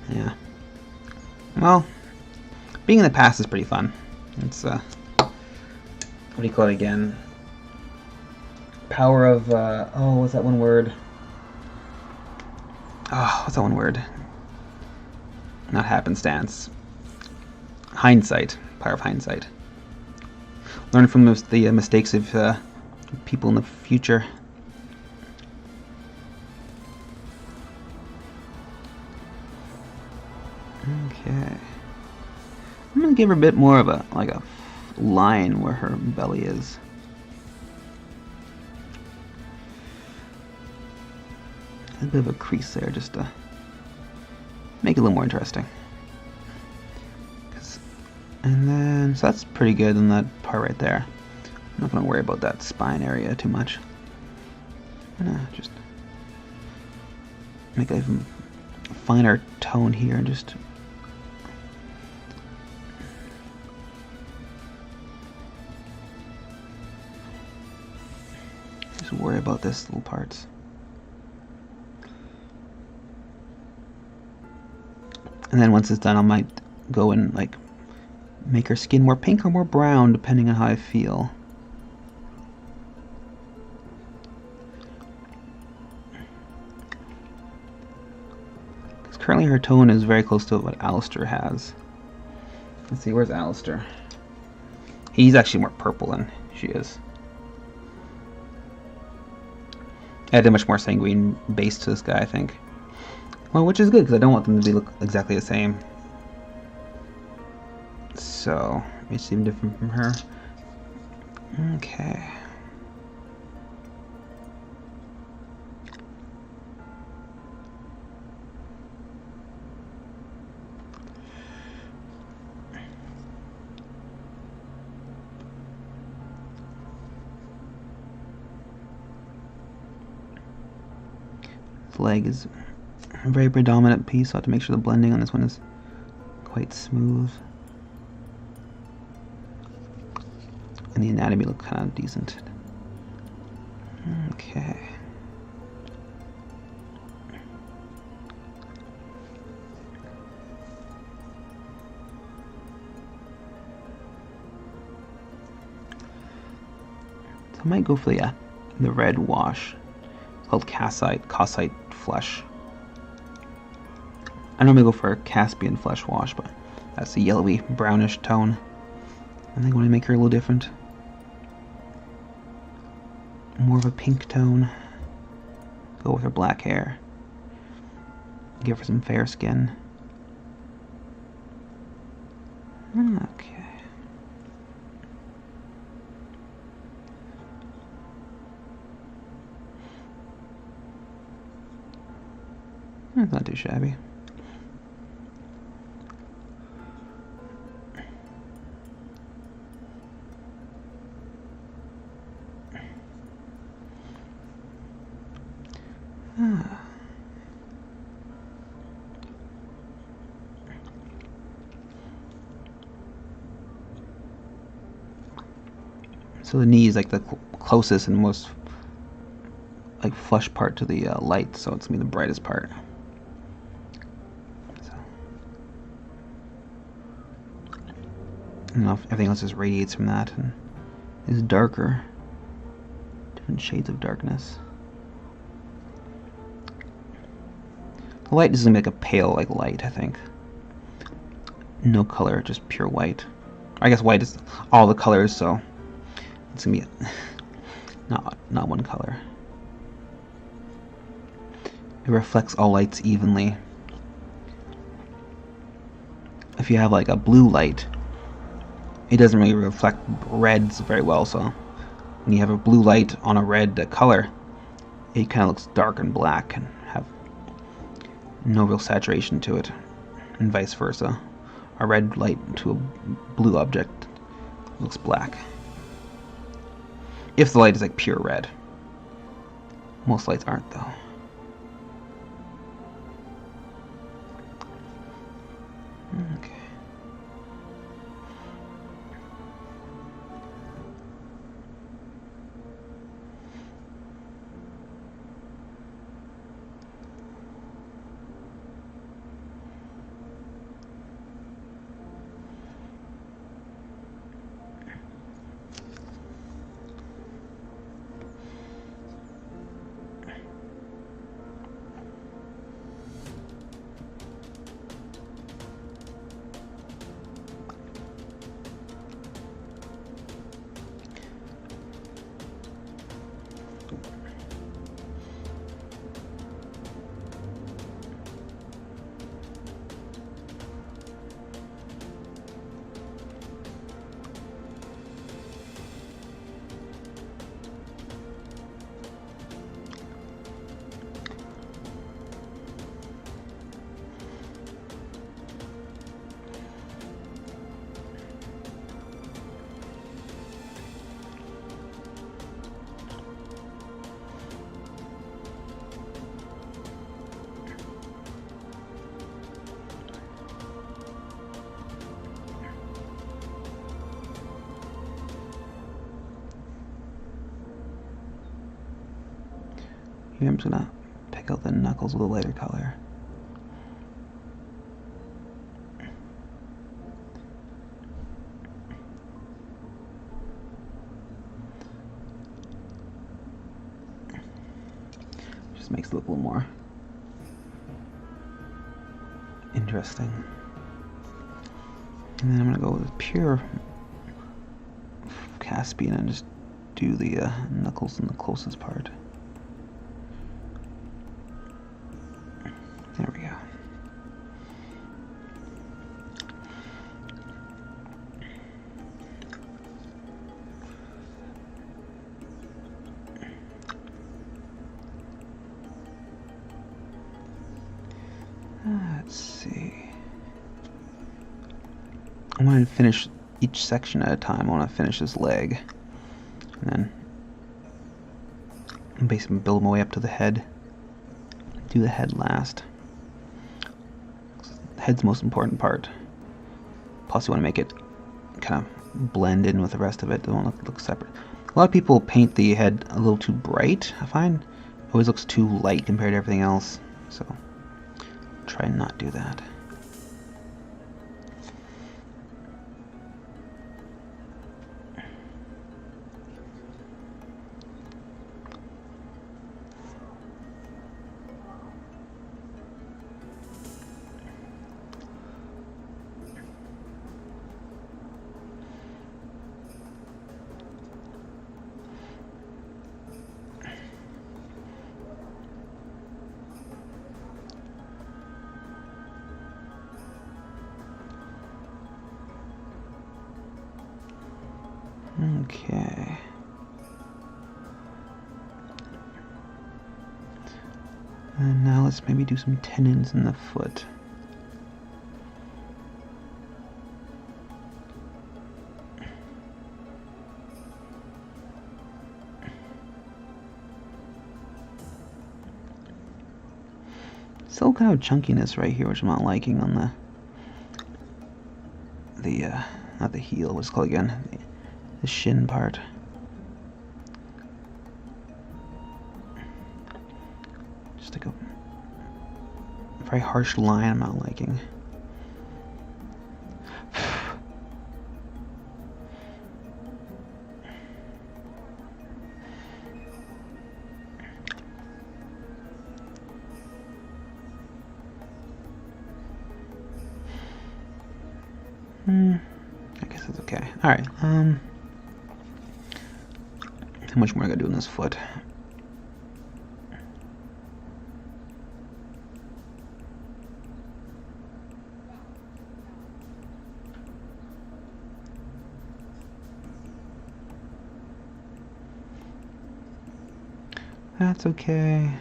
Yeah. Well, being in the past is pretty fun. It's what do you call it again? Power of oh, what's that one word? Oh, what's that one word? Not happenstance. Hindsight. Power of hindsight. Learn from the mistakes of people in the future. Okay. I'm gonna give her a bit more of a line where her belly is. A bit of a crease there, just to make it a little more interesting. And then, so that's pretty good in that part right there. I'm not gonna worry about that spine area too much. I'm gonna just make an even finer tone here and just worry about this little parts. And then once it's done, I might go and like make her skin more pink or more brown depending on how I feel. Because currently her tone is very close to what Alistair has. Let's see, where's Alistair? He's actually more purple than she is. I added a much more sanguine base to this guy, I think. Well, which is good, because I don't want them to look exactly the same. So, they seem different from her. Okay. Leg is a very predominant piece, so I have to make sure the blending on this one is quite smooth. And the anatomy looks kind of decent. Okay. I might go for the red wash. It's called Kassite Flesh. I normally go for a Caspian Flesh wash, but that's a yellowy, brownish tone. I think I want to make her a little different. More of a pink tone. Go with her black hair. Give her some fair skin. Okay. That's not too shabby. So the knee is like the closest and most like flush part to the light, so it's gonna be the brightest part. So, I don't know if everything else just radiates from that and is darker, different shades of darkness. The light is gonna be like a pale like light, I think. No color, just pure white. I guess white is all the colors, so it's gonna be not one color. It reflects all lights evenly. If you have like a blue light, it doesn't really reflect reds very well, so when you have a blue light on a red color, it kind of looks dark and black and have no real saturation to it, and vice versa. A red light to a blue object looks black. If the light is like pure red. Most lights aren't though. Okay. Here I'm just gonna pick out the knuckles with a lighter color. Just makes it look a little more interesting. And then I'm gonna go with pure Caspian and just do the knuckles in the closest part. There we go. Let's see. I want to finish each section at a time. I want to finish this leg. And then basically build my way up to the head. Do the head last. The head's the most important part. Plus you want to make it kind of blend in with the rest of it. Don't want to look separate. A lot of people paint the head a little too bright, I find. It always looks too light compared to everything else. So try and not do that. Okay. And now let's maybe do some tendons in the foot. Still kind of chunkiness right here, which I'm not liking on the not the heel, what's it called again? The shin part. Just like a very harsh line I'm not liking. I guess that's okay. Alright, how much more I gotta do in this foot? That's okay.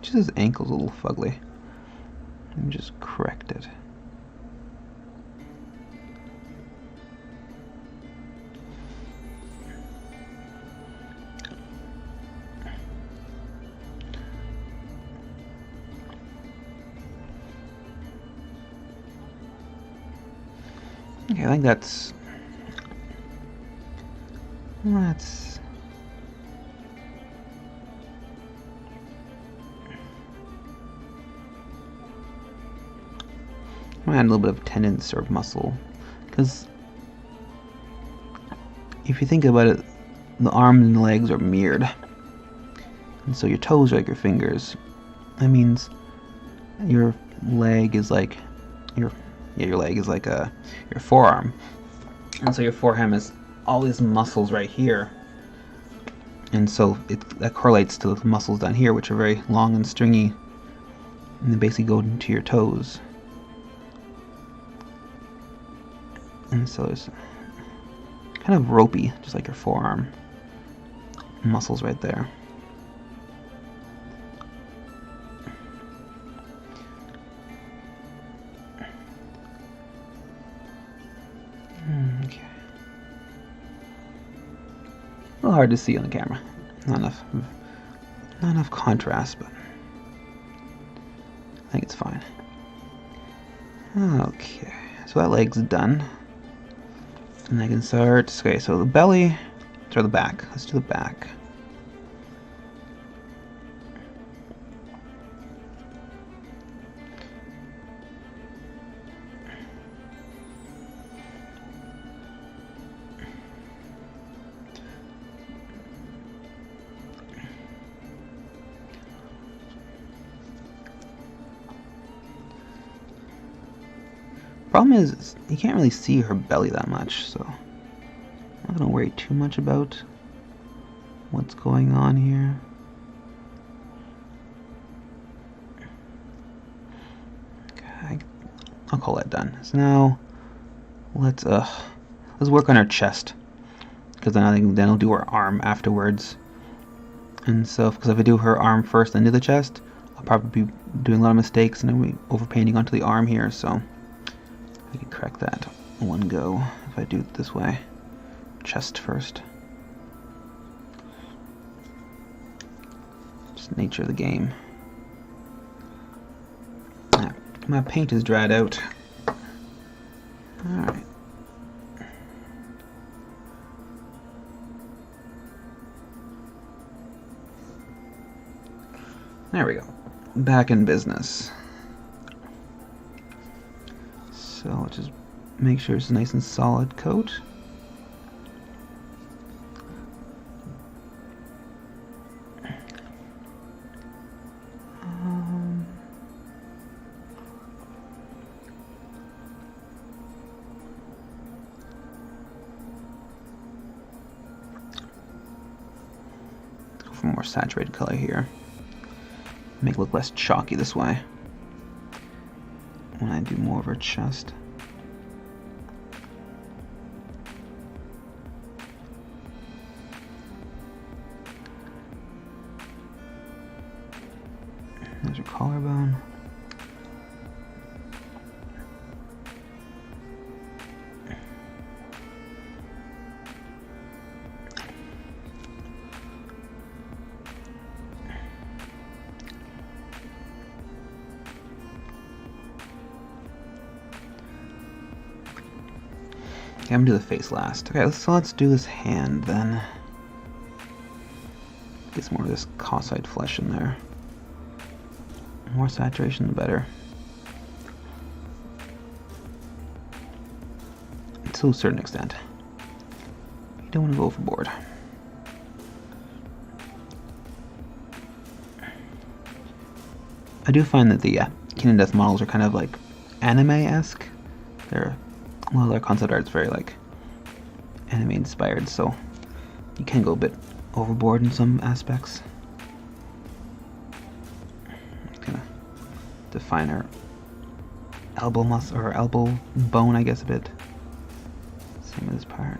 Just his ankle's a little fugly. Let me just correct it. Okay, I think that's I'm gonna add a little bit of tendons or muscle, because if you think about it, the arms and the legs are mirrored, and so your toes are like your fingers. That means your leg is like your leg is like your forearm, and so your forearm is all these muscles right here, and so that correlates to the muscles down here, which are very long and stringy, and they basically go into your toes. And so it's kind of ropey, just like your forearm muscles right there. Okay. A little hard to see on the camera. Not enough contrast, but I think it's fine. Okay, so that leg's done. And I can start, okay, so the belly, or the back. Let's do the back. Problem is, you can't really see her belly that much, so I'm not gonna worry too much about what's going on here. Okay, I'll call that done. So now let's work on her chest, because then I think then I'll do her arm afterwards. And so, because if I do her arm first and do the chest, I'll probably be doing a lot of mistakes and then be overpainting onto the arm here. So I can correct that in one go if I do it this way. Chest first. Just nature of the game. My paint is dried out. Alright. There we go. Back in business. So just make sure it's a nice and solid coat. Go for more saturated color here. Make it look less chalky this way when I do more of her chest. your collarbone. Okay, I'm gonna do the face last. Okay, so let's do this hand then. Get some more of this cosite flesh in there. The more saturation, the better. To a certain extent. You don't want to go overboard. I do find that the Kingdom Death models are kind of like anime-esque. They're, well, their concept art's very like anime inspired, so you can go a bit overboard in some aspects. Just gonna define our elbow muscle or elbow bone, I guess, a bit. Same with this part.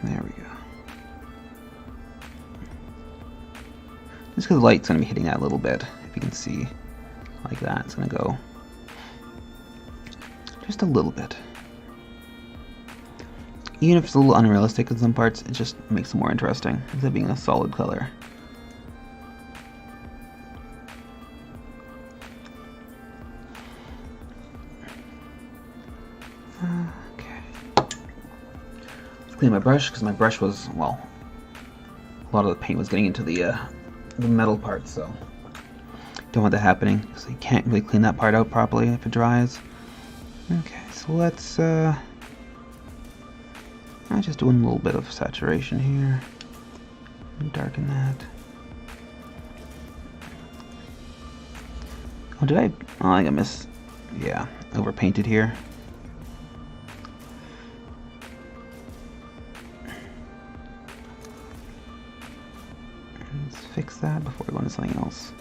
There we go. Just because the light's going to be hitting that a little bit, if you can see, like that, it's going to go just a little bit. Even if it's a little unrealistic in some parts, it just makes it more interesting, instead of being a solid color. Clean my brush, because my brush was, well, a lot of the paint was getting into the metal part, so don't want that happening, so you can't really clean that part out properly if it dries. Okay, so let's I'm just doing a little bit of saturation here, darken that. Oh, did I? Oh, I think I yeah, overpainted here. Let's fix that before we go into something else.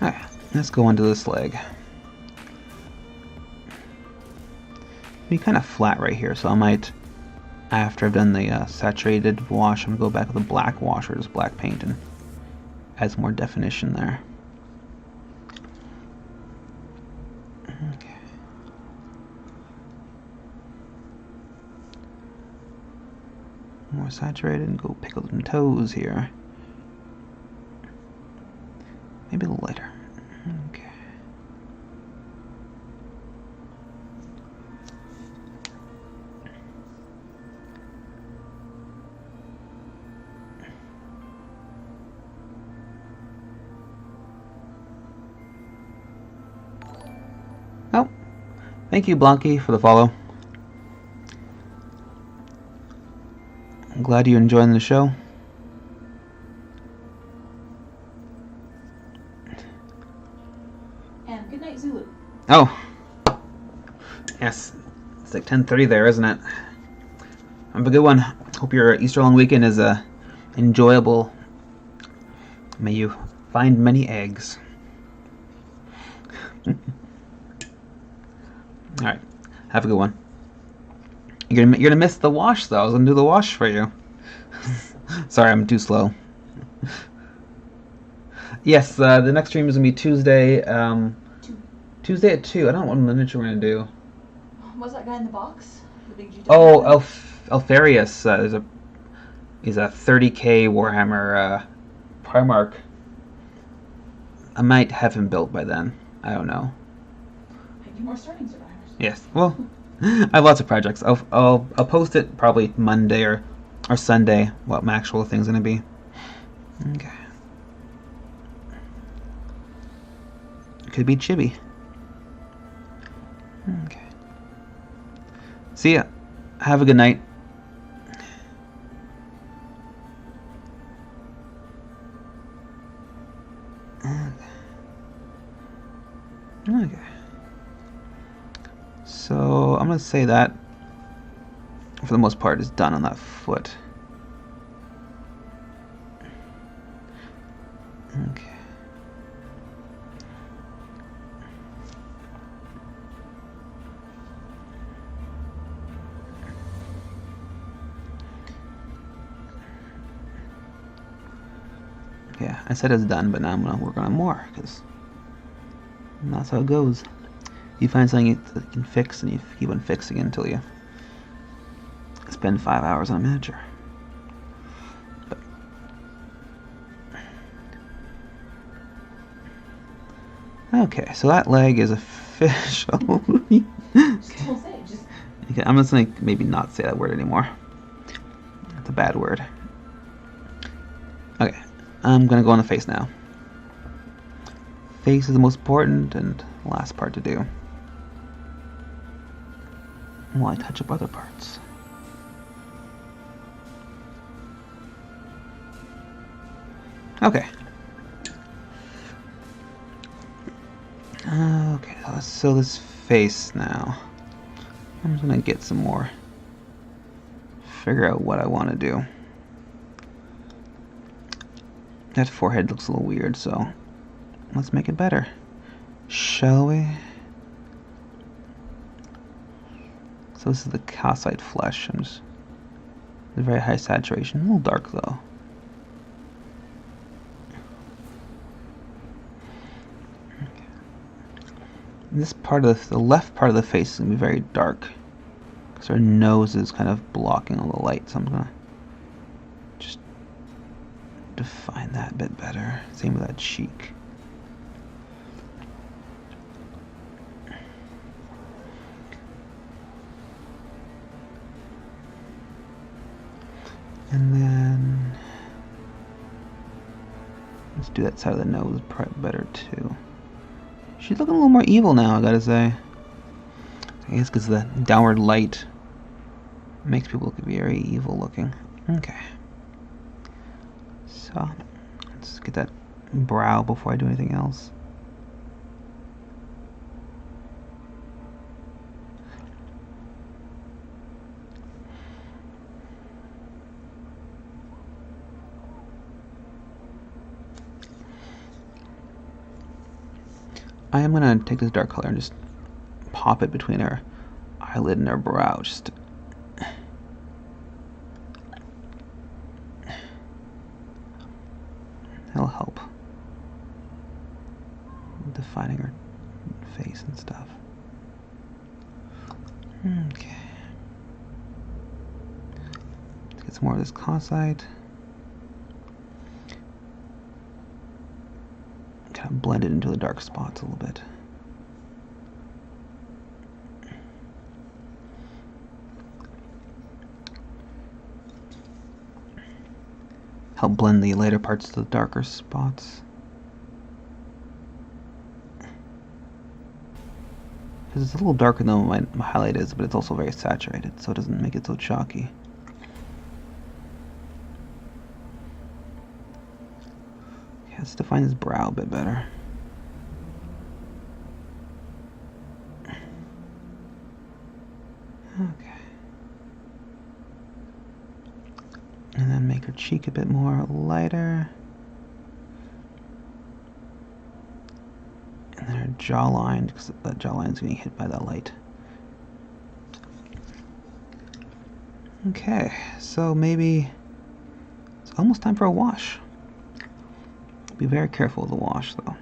Alright, let's go into this leg. Be kind of flat right here, so I might, after I've done the saturated wash, I'm going to go back with a black wash or just black paint and add some more definition there. Okay. More saturated and go pickle some toes here. Maybe a little lighter. Okay. Oh, thank you, Blanky, for the follow. I'm glad you're enjoying the show. And good night, Zulu. Oh, yes, it's like 10:30 there, isn't it? Have a good one. Hope your Easter long weekend is enjoyable. May you find many eggs. All right, have a good one. You're gonna miss the wash though. I was gonna do the wash for you. Sorry, I'm too slow. Yes, the next stream is gonna be Tuesday. Tuesday at 2. I don't know what miniature we're gonna do. What's that guy in the box? The big G. Oh, Alfarius is a 30k Warhammer Primarch. I might have him built by then. I don't know. Maybe more starting survivors. Yes. Well, I have lots of projects. I'll post it probably Monday or Sunday. What my actual thing's gonna be. Okay. Could be Chibi. Okay. See ya. Have a good night. Okay. So I'm gonna say that for the most part is done on that foot. Okay. Yeah, I said it's done, but now I'm gonna work on it more, because that's how it goes. You find something you can fix, and you keep on fixing it until you spend 5 hours on a miniature. But okay, so that leg is official. Just don't say it. Just Okay, I'm just gonna maybe not say that word anymore. That's a bad word. Okay, I'm gonna go on the face now. Face is the most important and last part to do, while I touch up other parts. Okay. Okay, so this face now. I'm just gonna get some more. Figure out what I want to do. That forehead looks a little weird, so let's make it better, shall we? So this is the calcite flesh. It's a very high saturation, a little dark though. This part of the left part of the face is gonna be very dark, because her nose is kind of blocking all the light. So I'm gonna just define that a bit better. Same with that cheek. And then let's do that side of the nose better too. She's looking a little more evil now, I gotta say. I guess because the downward light makes people look very evil looking. Okay. So, let's get that brow before I do anything else. I am gonna take this dark color and just pop it between her eyelid and her brow. Just that'll help defining her face and stuff. Okay. Let's get some more of this calcite. Kind of blend it into the dark spots a little bit. Help blend the lighter parts to the darker spots. Because it's a little darker than my highlight is, but it's also very saturated, so it doesn't make it so chalky. Let's define his brow a bit better. Okay. And then make her cheek a bit more lighter. And then her jawline, because that jawline is getting hit by that light. Okay, so maybe it's almost time for a wash. Be very careful with the wash, though.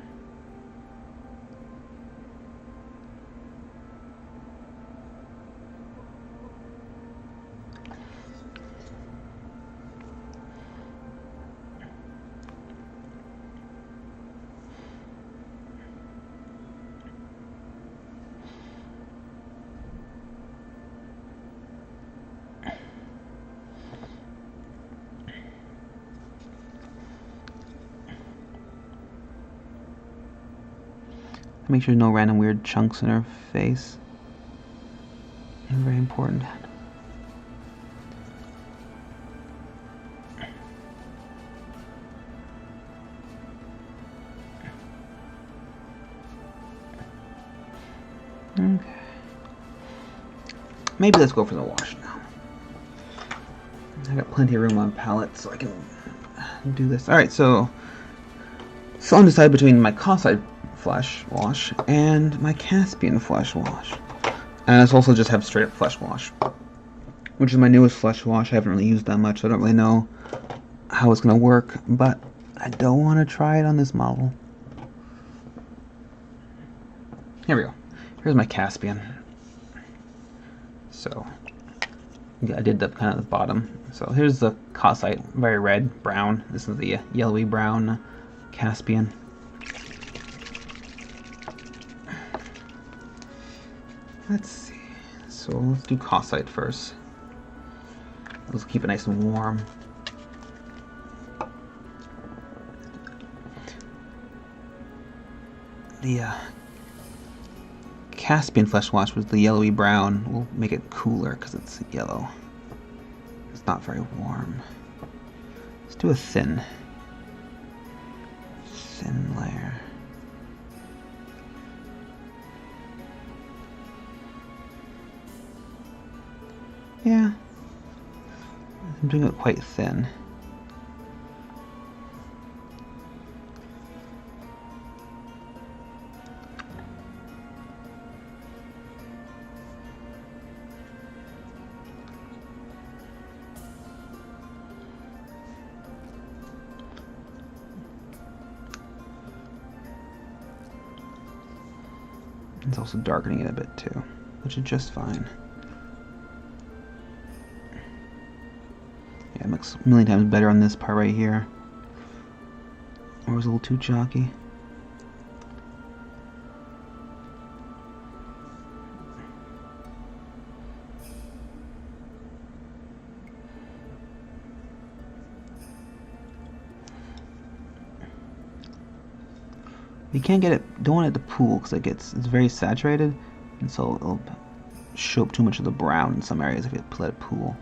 Make sure no random weird chunks in her face. Very important. Okay. Maybe let's go for the wash now. I got plenty of room on palette, so I can do this. Alright, so undecided between my Cossite Flesh Wash and my Caspian Flesh Wash. And let's also just have straight up Flesh Wash, which is my newest Flesh Wash. I haven't really used that much, so I don't really know how it's going to work, but I don't want to try it on this model. Here we go. Here's my Caspian. So, yeah, I did the kind of the bottom. So here's the Cossite, very red, brown. This is the yellowy brown Caspian. Let's see. So let's do Cossite first. Let's keep it nice and warm. The Caspian Flesh Wash with the yellowy brown will make it cooler because it's yellow. It's not very warm. Let's do a thin layer. Yeah, I'm doing it quite thin. It's also darkening it a bit too, which is just fine. Yeah, it looks a million times better on this part right here. Or it was a little too chalky. You can't get it, don't want it to pool because it's very saturated, and so it'll show up too much of the brown in some areas if you let it pool.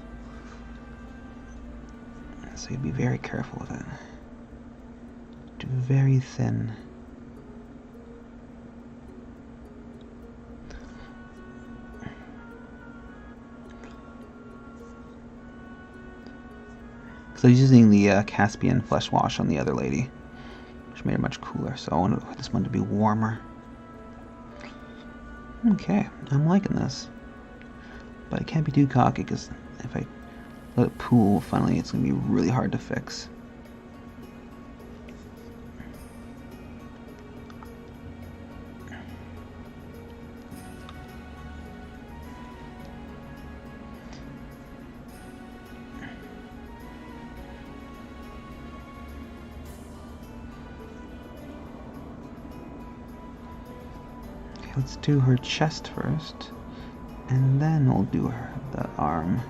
So you be very careful with it. Do very thin. Because I was using the Caspian Flesh Wash on the other lady, which made it much cooler, so I wanted this one to be warmer. Okay, I'm liking this. But I can't be too cocky, because if I let it pool, finally it's going to be really hard to fix. Let's do her chest first, and then we'll do the arm.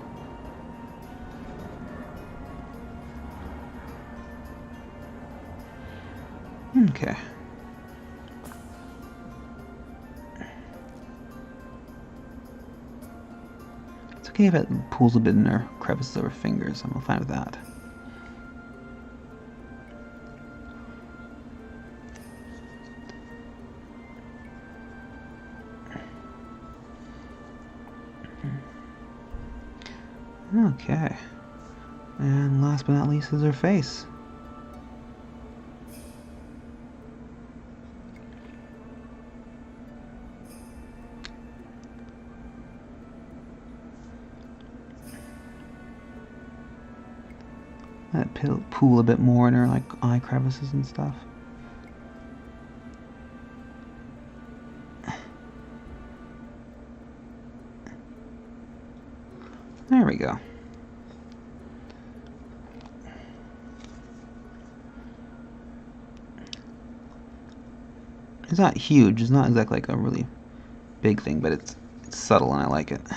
Okay. It's okay if it pulls a bit in her crevices of her fingers. I'm fine with that. Okay, and last but not least is her face. Let it pool a bit more in her like eye crevices and stuff. There we go. It's not huge. It's not exactly like a really big thing, but it's subtle and I like it. It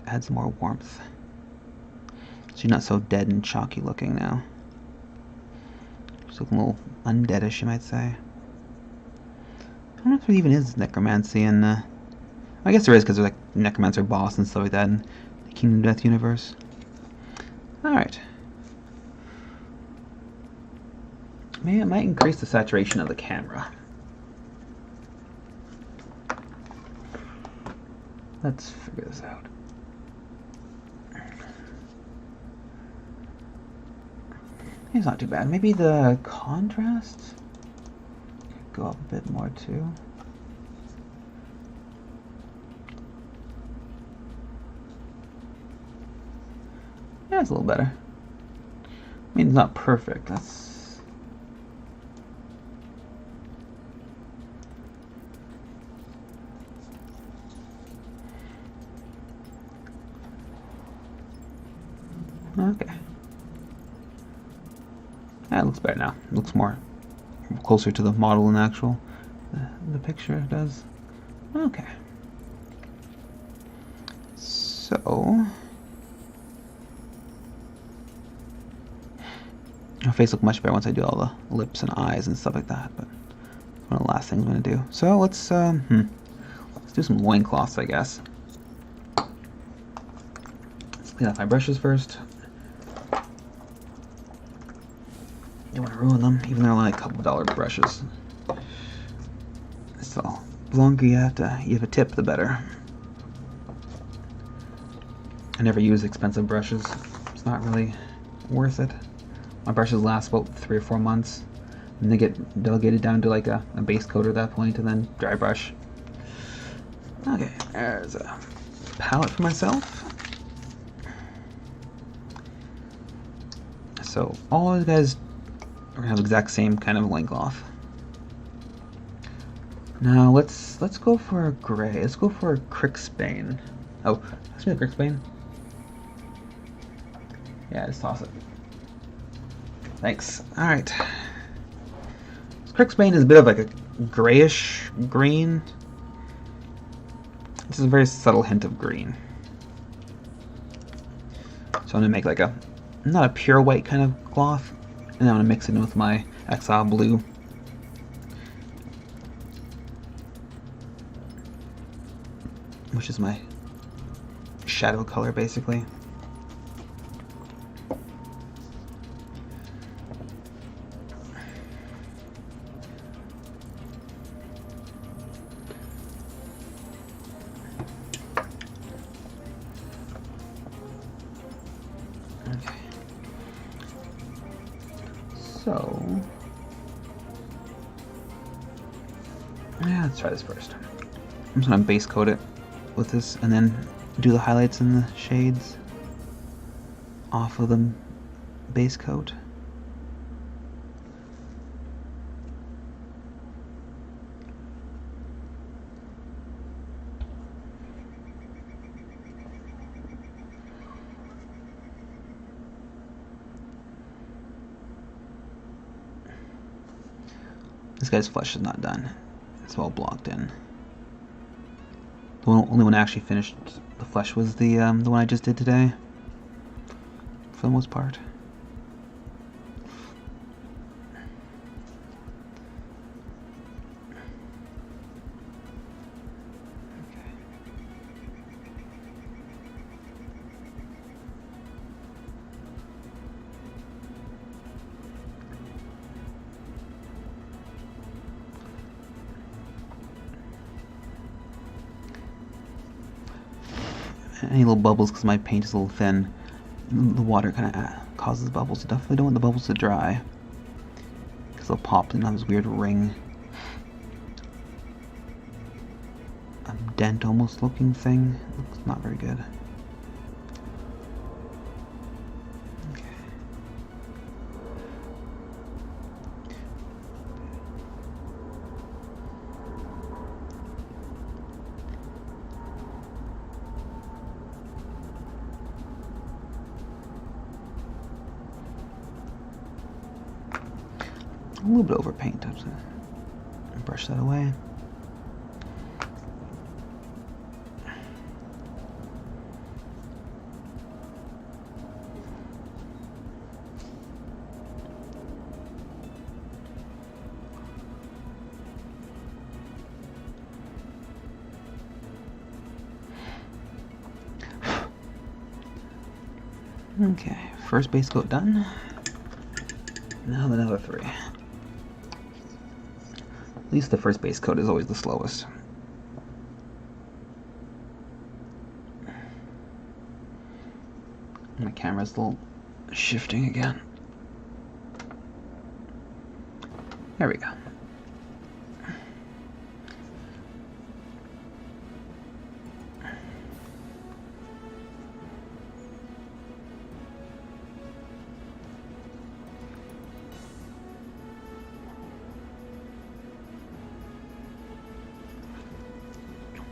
adds more warmth. She's not so dead and chalky looking now. She's looking a little undeadish, you might say. I don't know if there even is necromancy in I guess there is, because there's like necromancer boss and stuff like that in the Kingdom of Death universe. Alright. Maybe it might increase the saturation of the camera. Let's figure this out. It's not too bad. Maybe the contrast could go up a bit more too. Yeah, it's a little better. I mean, it's not perfect. That's... Okay. That looks better now. It looks more closer to the model than actual the picture does. Okay. So my face looks much better once I do all the lips and eyes and stuff like that. But it's one of the last things I'm gonna do. So let's do some loincloths, I guess. Let's clean up my brushes first. You want to ruin them, even though they're only a couple $1 brushes. So, the longer you have a tip, the better. I never use expensive brushes. It's not really worth it. My brushes last about 3 or 4 months, and they get delegated down to like a base coat at that point, and then dry brush. Okay, there's a palette for myself. So all you guys are gonna have the exact same kind of loincloth. Now let's go for a gray. Let's go for a Crixbane. Oh, let's do a Crixbane. Yeah, just toss it. Thanks. All right. So Crixbane is a bit of like a grayish green. This is a very subtle hint of green. So I'm gonna make like a not a pure white kind of cloth. And I'm going to mix it in with my Exile Blue. Which is my shadow color, basically. Okay. So, yeah, let's try this first. I'm just gonna base coat it with this and then do the highlights and the shades off of the base coat. This guy's flesh is not done. It's all blocked in. The only one I actually finished the flesh was the one I just did today, for the most part. Any little bubbles, because my paint is a little thin, the water kind of causes bubbles. You definitely don't want the bubbles to dry, because they'll pop and have this weird ring, a dent almost looking thing. Looks not very good. Okay. A little bit over paint. I'm just gonna brush that away. Okay, first base coat done. Now the other 3. At least the first base coat is always the slowest. My camera's a little shifting again. There we go.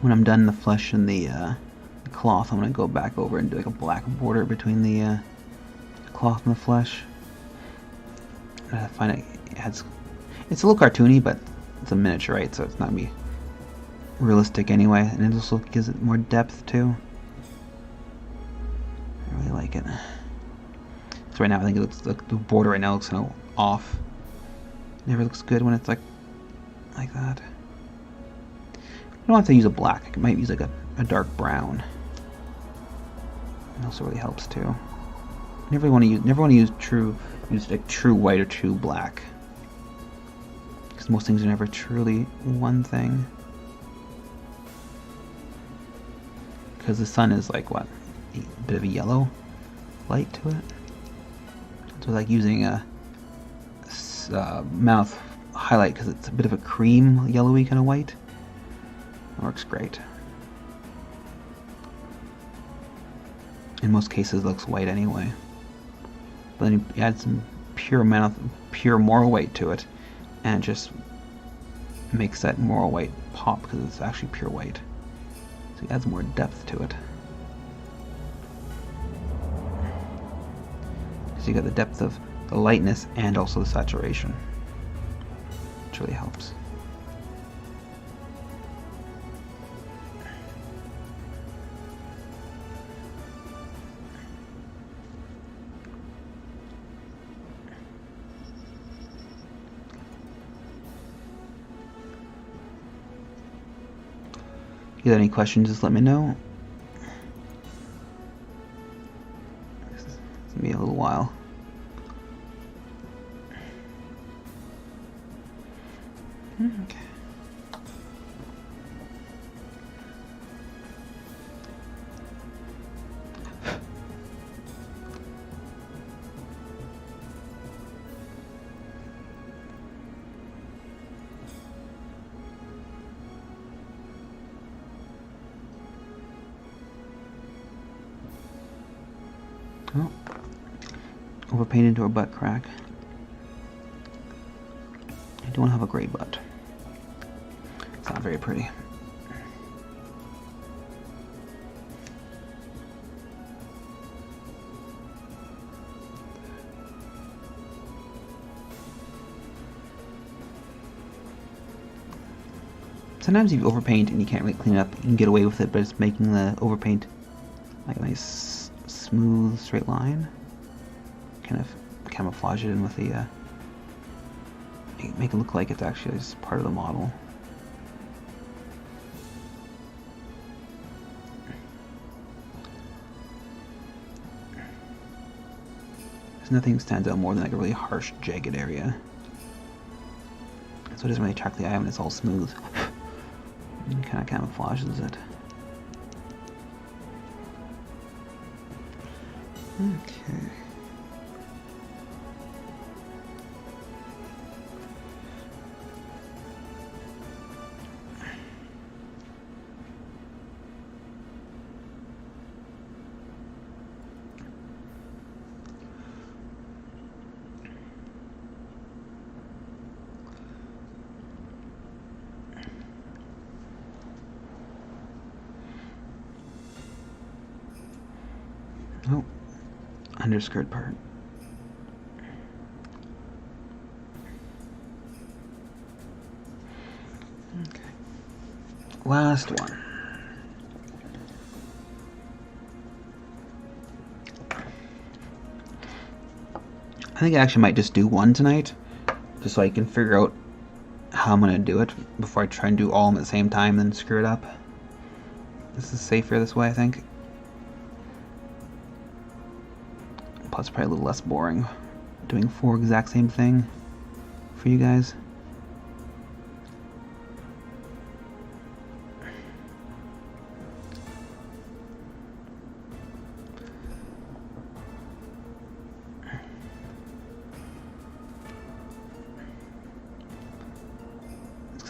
When I'm done the flesh and the cloth, I'm going to go back over and do like a black border between the cloth and the flesh. I find it adds, it's a little cartoony, but it's a miniature, right? So it's not going to be realistic anyway, and it also gives it more depth too. I really like it. So right now I think it looks like the border right now looks kind of off. It never looks good when it's like that. I don't have to use a black. I might use like a dark brown. It also really helps too. Never want to use like true white or true black, because most things are never truly one thing. Because the sun is like what, a bit of a yellow light to it. So like using a mouth highlight because it's a bit of a cream yellowy kind of white. It works great. In most cases, it looks white anyway. But then you add some pure moral white to it, and it just makes that moral white pop because it's actually pure white. So it adds more depth to it. So you got the depth of the lightness and also the saturation, which really helps. If you have any questions, just let me know. It's gonna be a little while. Okay. Oh, overpainted into her butt crack. I don't have a great butt. It's not very pretty. Sometimes if you overpaint and you can't really clean it up, you can get away with it, but it's making the overpaint like a nice smooth straight line. Kind of camouflage it in with the make it look like it's actually just part of the model. Because nothing stands out more than like a really harsh, jagged area. So it doesn't really attract the eye when it's all smooth. It kind of camouflages it. Okay. Oh, underskirt part. Okay. Last one. I think I actually might just do one tonight, just so I can figure out how I'm going to do it before I try and do all of them at the same time and then screw it up. This is safer this way, I think. Plus probably a little less boring doing 4 exact same thing for you guys.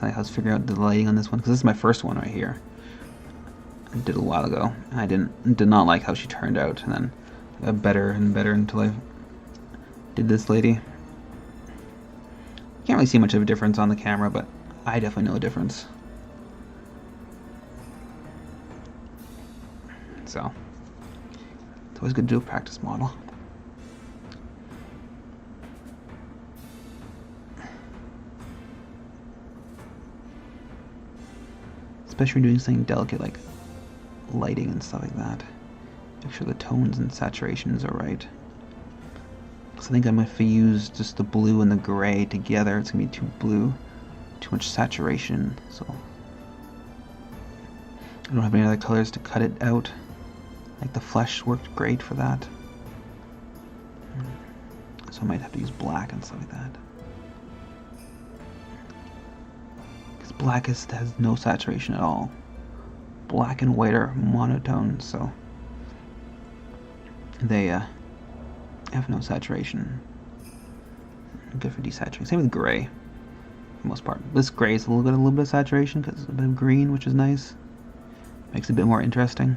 So I was figuring out the lighting on this one, because this is my first one right here. I did a while ago, and I did not like how she turned out, and then I got better and better until I did this lady. Can't really see much of a difference on the camera, but I definitely know a difference. So it's always good to do a practice model. Especially when doing something delicate like lighting and stuff like that. Make sure the tones and saturations are right. So I think I'm going to use just the blue and the gray together. It's going to be too blue, too much saturation. So I don't have any other colors to cut it out. Like the flesh worked great for that. So I might have to use black and stuff like that. Because black has no saturation at all. Black and white are monotone, so they have no saturation. Good for desaturation. Same with gray, for the most part. This gray is a little bit of saturation because it's a bit of green, which is nice. Makes it a bit more interesting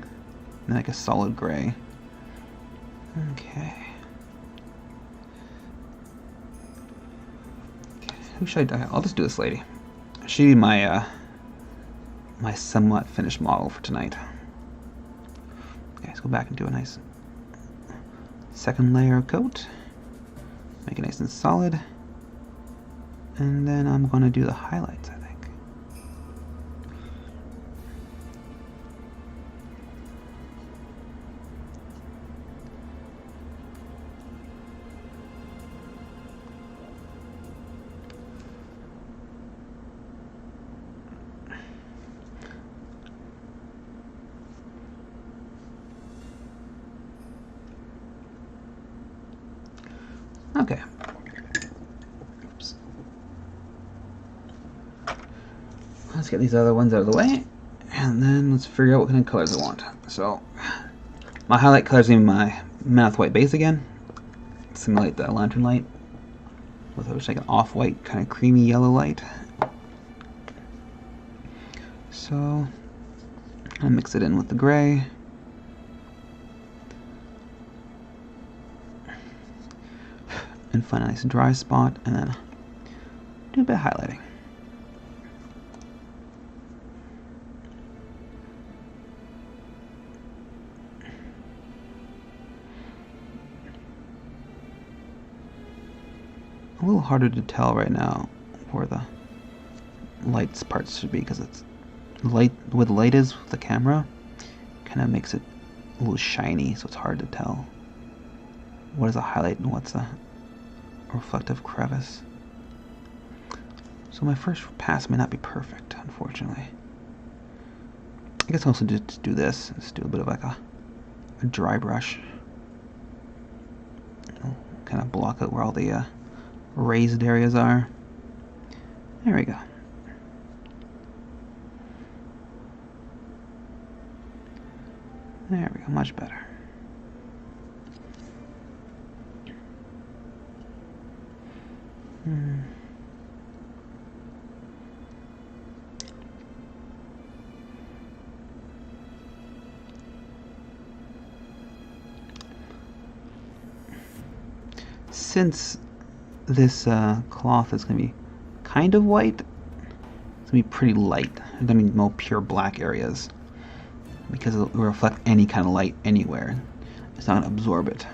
than like a solid gray. Okay. Who should I do? I'll just do this lady. She'll be my my somewhat finished model for tonight. Okay, let's go back and do a nice second layer of coat. Make it nice and solid. And then I'm going to do the highlights, I think. Okay. Oops. Let's get these other ones out of the way, and then let's figure out what kind of colors I want. So, my highlight colors are my Mammoth White base again. Simulate the lantern light with like an off-white, kind of creamy yellow light. So, I'll mix it in with the gray. And find a nice dry spot, and then do a bit of highlighting. A little harder to tell right now where the lights parts should be, because it's light where the light is with the camera kind of makes it a little shiny, so it's hard to tell what is a highlight and what's a reflective crevice. So my first pass may not be perfect, unfortunately. I guess I'll also just do this. Just do a bit of like a dry brush. I'll kind of block out where all the raised areas are. There we go. There we go, much better. Since this cloth is going to be kind of white, it's going to be pretty light. There's going to be no pure black areas, because it'll reflect any kind of light anywhere. It's not going to absorb it.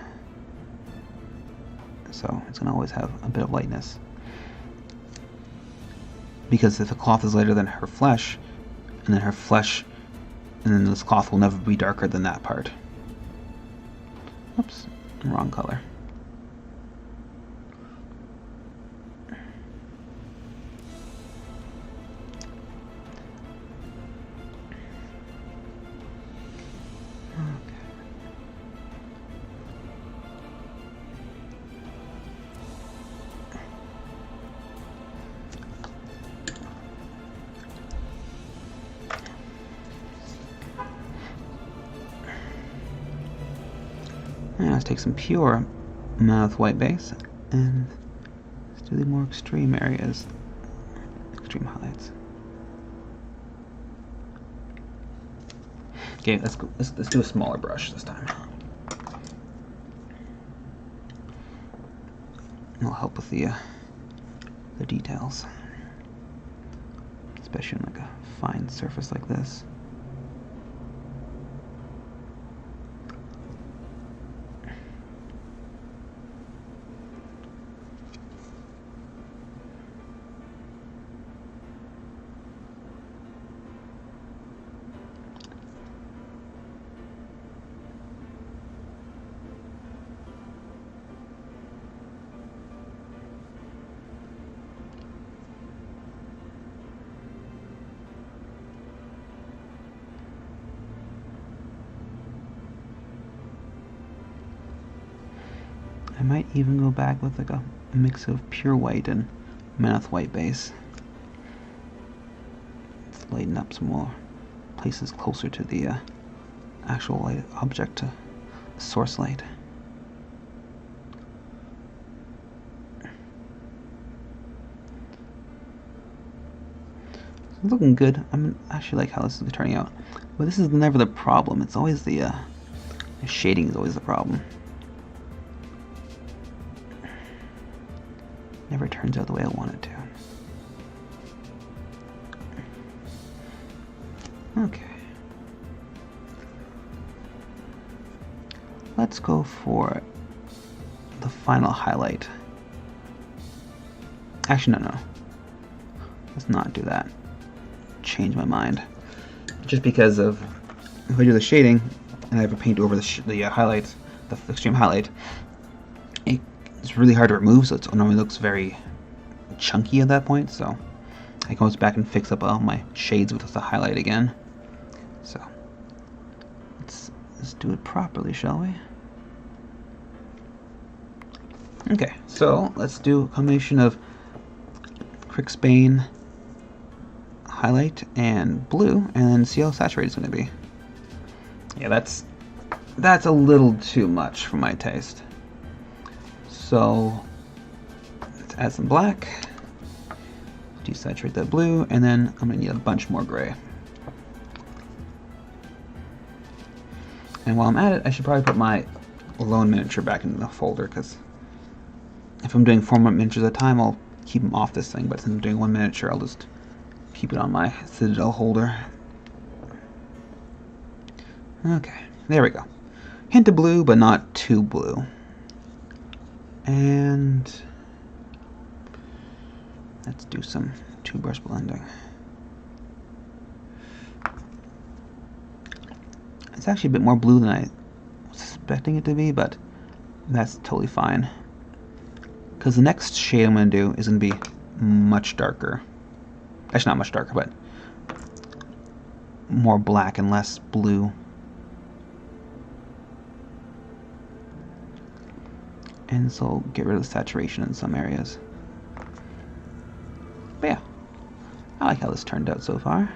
So it's going to always have a bit of lightness. Because if the cloth is lighter than her flesh, and then this cloth will never be darker than that part. Oops, wrong color. And let's take some pure Mammoth White base and let's do the more extreme areas, extreme highlights. Okay, let's go. Let's do a smaller brush this time. It'll help with the details, especially on like a fine surface like this. I might even go back with like a mix of pure white and Manoth white base. Let's lighten up some more places closer to the actual light object, to the source light. It's looking good. I actually like how this is turning out. But this is never the problem. It's always the shading is always the problem. Never turns out the way I want it to. Okay. Let's go for the final highlight. Actually, no. Let's not do that. Change my mind. Just because of, if I do the shading and I ever paint over the highlights, the extreme highlight, it's really hard to remove, so it normally looks very chunky at that point. So I go back and fix up all my shades with the highlight again. So let's do it properly, shall we? Okay, so let's do a combination of Crixbane highlight and blue, and then see how saturated it's going to be. Yeah, that's a little too much for my taste. So let's add some black, desaturate that blue, and then I'm going to need a bunch more gray. And while I'm at it, I should probably put my lone miniature back in the folder, because if I'm doing 4 miniatures at a time, I'll keep them off this thing, but since I'm doing 1 miniature, I'll just keep it on my Citadel holder. Okay, there we go. Hint of blue, but not too blue. And let's do some 2-brush blending. It's actually a bit more blue than I was expecting it to be, but that's totally fine. Because the next shade I'm going to do is going to be much darker. Actually, not much darker, but more black and less blue. And so get rid of the saturation in some areas. But yeah, I like how this turned out so far.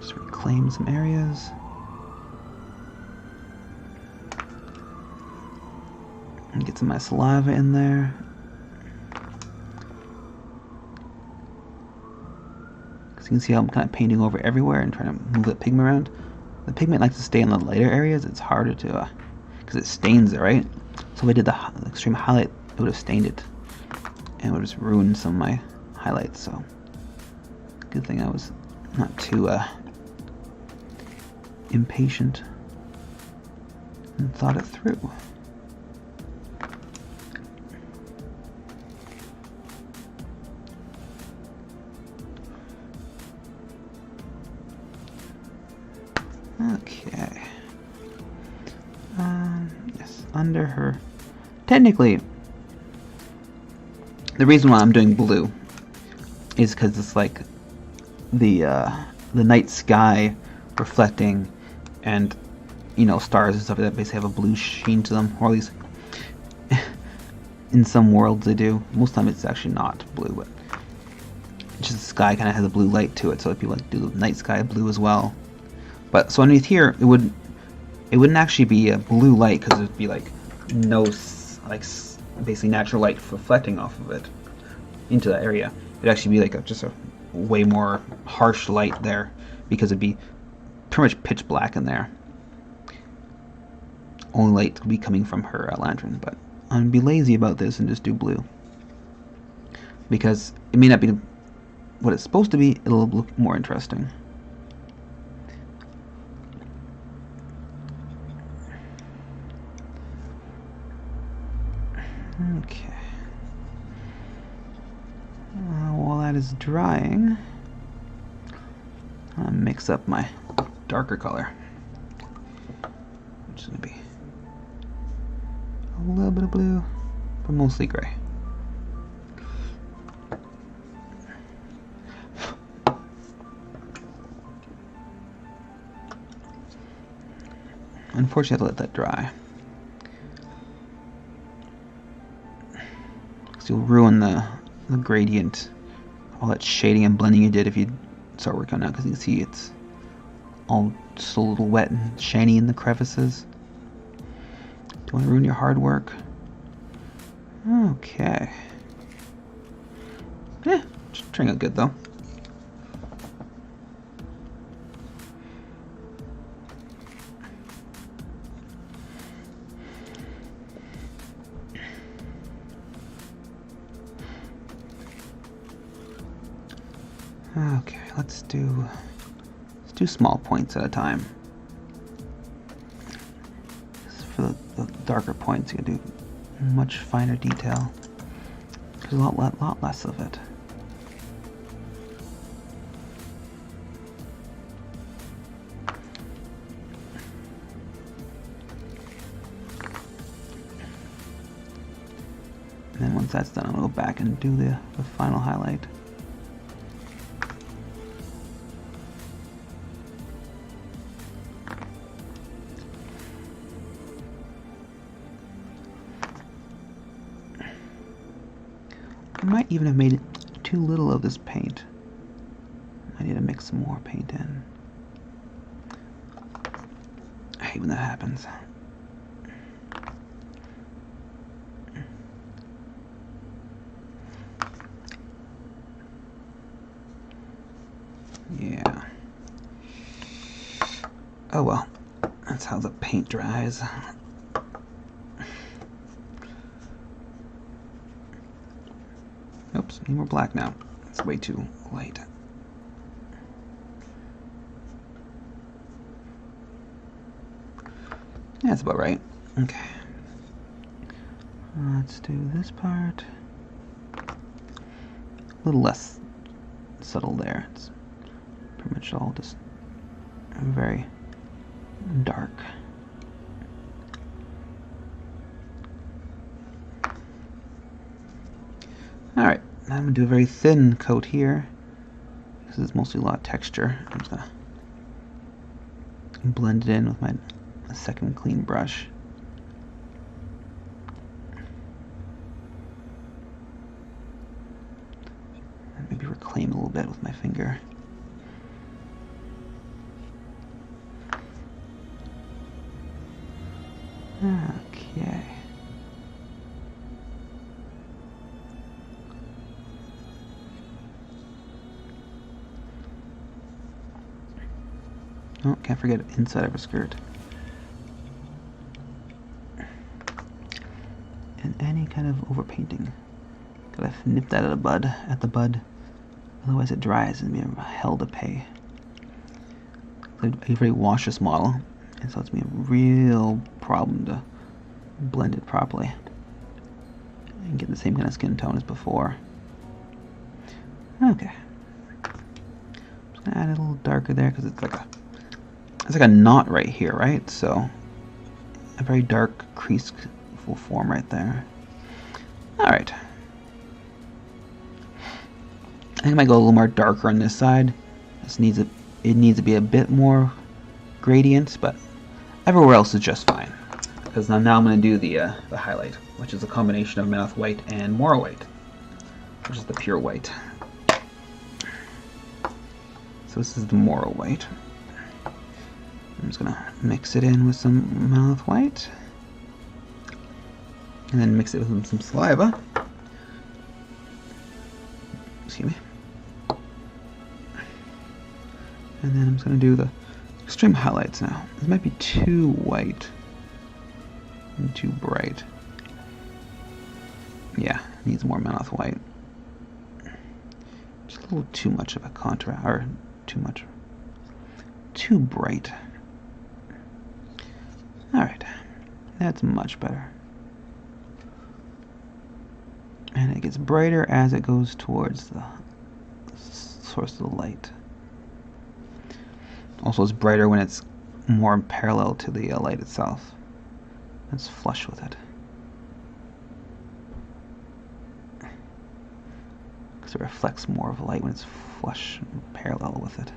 Just reclaim some areas. And get some of my saliva in there. You can see how I'm kind of painting over everywhere and trying to move the pigment around. The pigment likes to stay in the lighter areas. It's harder to, because it stains it, right? So if I did the extreme highlight, it would have stained it, and it would have just ruined some of my highlights. So good thing I was not too impatient and thought it through. Okay. Yes, under her. Technically, the reason why I'm doing blue is because it's like the night sky reflecting, and stars and stuff that basically have a blue sheen to them, or at least in some worlds they do. Most of the time it's actually not blue, but it's just the sky kind of has a blue light to it, so if you like do the night sky blue as well. But so underneath here, it wouldn't actually be a blue light, because it'd be like no less like basically natural light reflecting off of it into that area. It'd actually be like just a way more harsh light there, because it'd be pretty much pitch black in there. Only light would be coming from her lantern, but I'm gonna be lazy about this and just do blue, because it may not be what it's supposed to be. It'll look more interesting. Okay. While that is drying, I'll mix up my darker color, which is going to be a little bit of blue, but mostly gray. Unfortunately, I have to let that dry, because you'll ruin the gradient, all that shading and blending you did if you start working on that, because you can see it's all just a little wet and shiny in the crevices. Don't want to ruin your hard work. Okay. Yeah, just turning out good though. Okay, let's do small points at a time. For the darker points, you can do much finer detail. There's a lot less of it. And then once that's done, I'll go back and do the final highlight. I might even have made it too little of this paint. I need to mix some more paint in. I hate when that happens. Yeah. Oh well, that's how the paint dries. Oops, need more black now. It's way too light. Yeah, that's about right. Okay. Let's do this part. A little less subtle there. It's pretty much all just very dark. Alright, I'm going to do a very thin coat here. This is mostly a lot of texture. I'm just going to blend it in with my second clean brush. And maybe reclaim a little bit with my finger. Okay. Oh, can't forget inside of a skirt. And any kind of overpainting. Gotta nip that at the bud. Otherwise it dries and be a hell to pay. I've already washed this model, and so it's gonna be a real problem to blend it properly and get the same kind of skin tone as before. Okay. Just gonna add it a little darker there because it's like a knot right here, right? So a very dark crease will form right there. Alright. I think I might go a little more darker on this side. It needs to be a bit more gradient, but everywhere else is just fine. Because now I'm going to do the highlight, which is a combination of Mammoth White and Mora White, which is the pure white. So this is the Mora White. I'm just going to mix it in with some Mammoth White. And then mix it with some saliva. Excuse me. And then I'm just going to do the extreme highlights now. This might be too white and too bright. Yeah, needs more Mammoth White. Just a little too much of a contrast, or too bright. Alright, that's much better. And it gets brighter as it goes towards the source of the light. Also, it's brighter when it's more parallel to the light itself. It's flush with it. Because it reflects more of light when it's flush and parallel with it.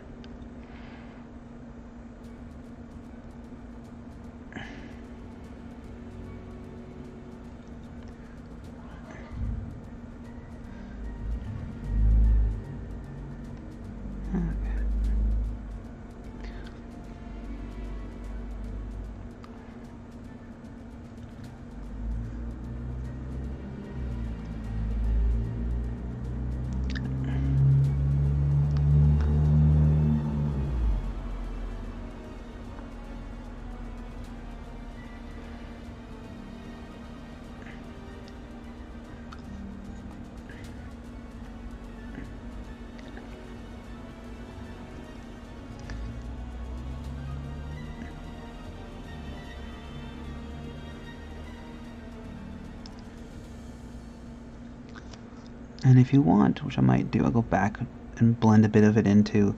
And if you want, which I might do, I'll go back and blend a bit of it into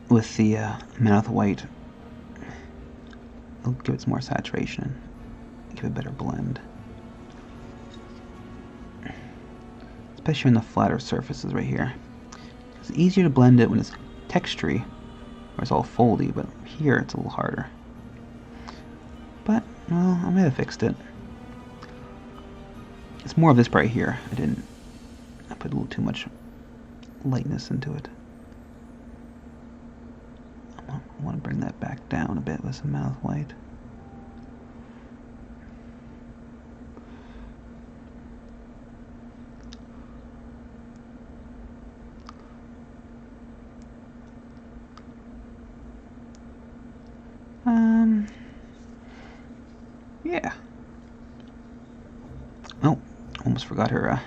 with the Mammoth White. It'll give it some more saturation, give it a better blend. Especially in the flatter surfaces right here. It's easier to blend it when it's textury, where it's all foldy, but here it's a little harder. But, well, I might have fixed it. It's more of this part here. I put a little too much lightness into it. I want to bring that back down a bit with some Mammoth White. Yeah. Oh, almost forgot her,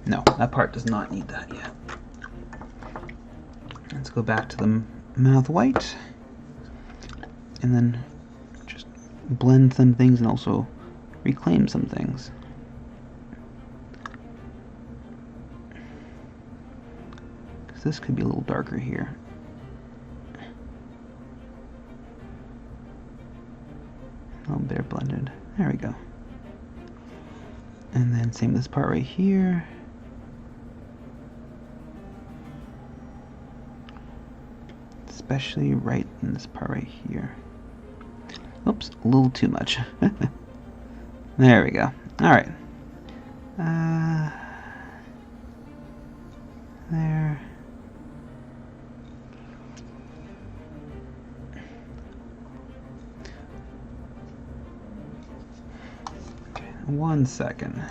no, that part does not need that yet. Let's go back to the Mammoth White, and then just blend some things and also reclaim some things. Because this could be a little darker here. A little better blended. There we go. And then same this part right here. Especially right in this part right here. Oops, a little too much. There we go. Alright. There. Okay, 1 second.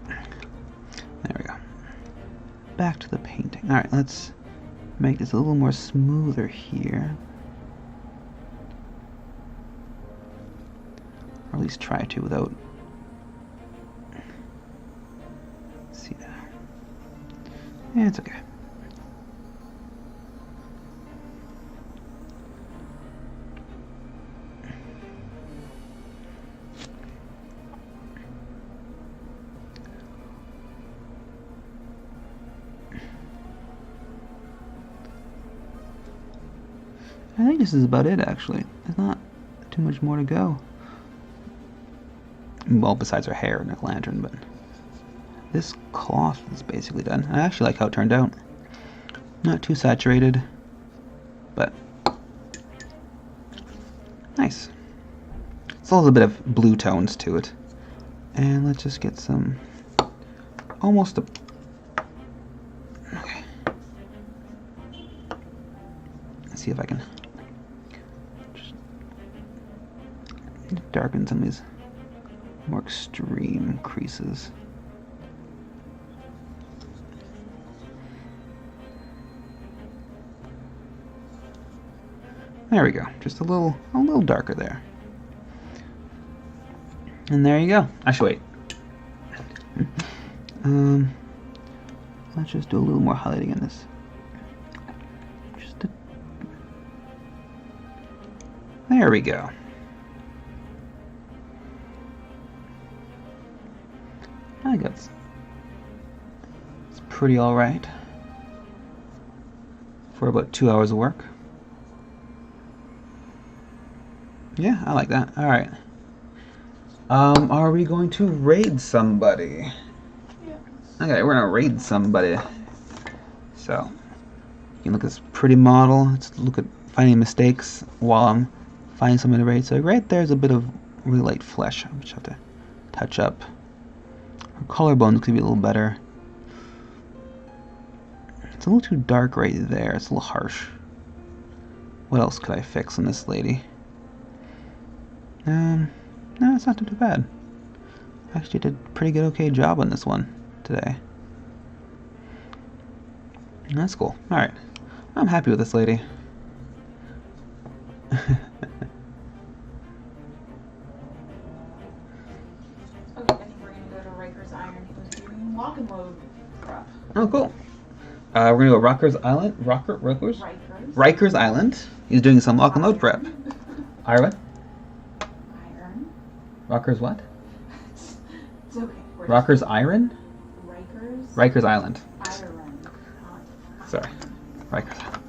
There we go. Back to the painting. Alright, let's make this a little more smoother here. Or at least try to without... Let's see that. Yeah, it's okay. I think this is about it, actually. There's not too much more to go. Well, besides her hair and her lantern, but this cloth is basically done. I actually like how it turned out. Not too saturated, but nice. It's a little bit of blue tones to it. And let's just get some, almost a, okay. Let's see if I can Darken some of these more extreme creases. There we go. Just a little darker there. And there you go. Actually, wait. Let's just do a little more highlighting in this. There we go. I think it's pretty alright for about 2 hours of work. Yeah, I like that. Alright. Are we going to raid somebody? Yeah. Okay, we're gonna raid somebody. So, you can look at this pretty model. Let's look at finding mistakes while I'm finding somebody to raid. So right there's a bit of really light flesh. I just have to touch up. Her collarbones could be a little better. It's a little too dark right there. It's a little harsh. What else could I fix on this lady? No, it's not too bad. Actually did a pretty good, okay job on this one today. That's cool. Alright. I'm happy with this lady. Okay, I think we're gonna go to Riker's Iron. He was doing lock and load prep. Oh, cool. We're gonna go Rikers Island. Rikers? Rikers. Rikers Island. He's doing some lock and load prep. Iron? Iron. Rikers what? It's okay. Rikers Iron? Rikers. Rikers Island. Iron. Sorry. Rikers Island.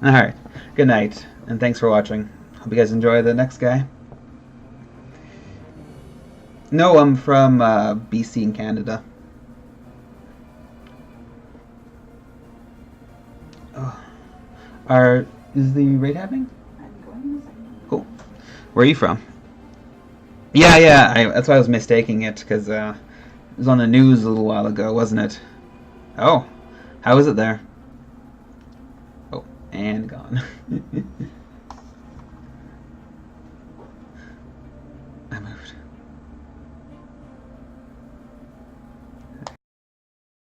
Alright. Good night. And thanks for watching. Hope you guys enjoy the next guy. No, I'm from BC in Canada. Oh. Is the raid happening? I'm going in a second. Cool. Where are you from? Yeah. That's why I was mistaking it, because it was on the news a little while ago, wasn't it? Oh. How is it there? Oh, and gone.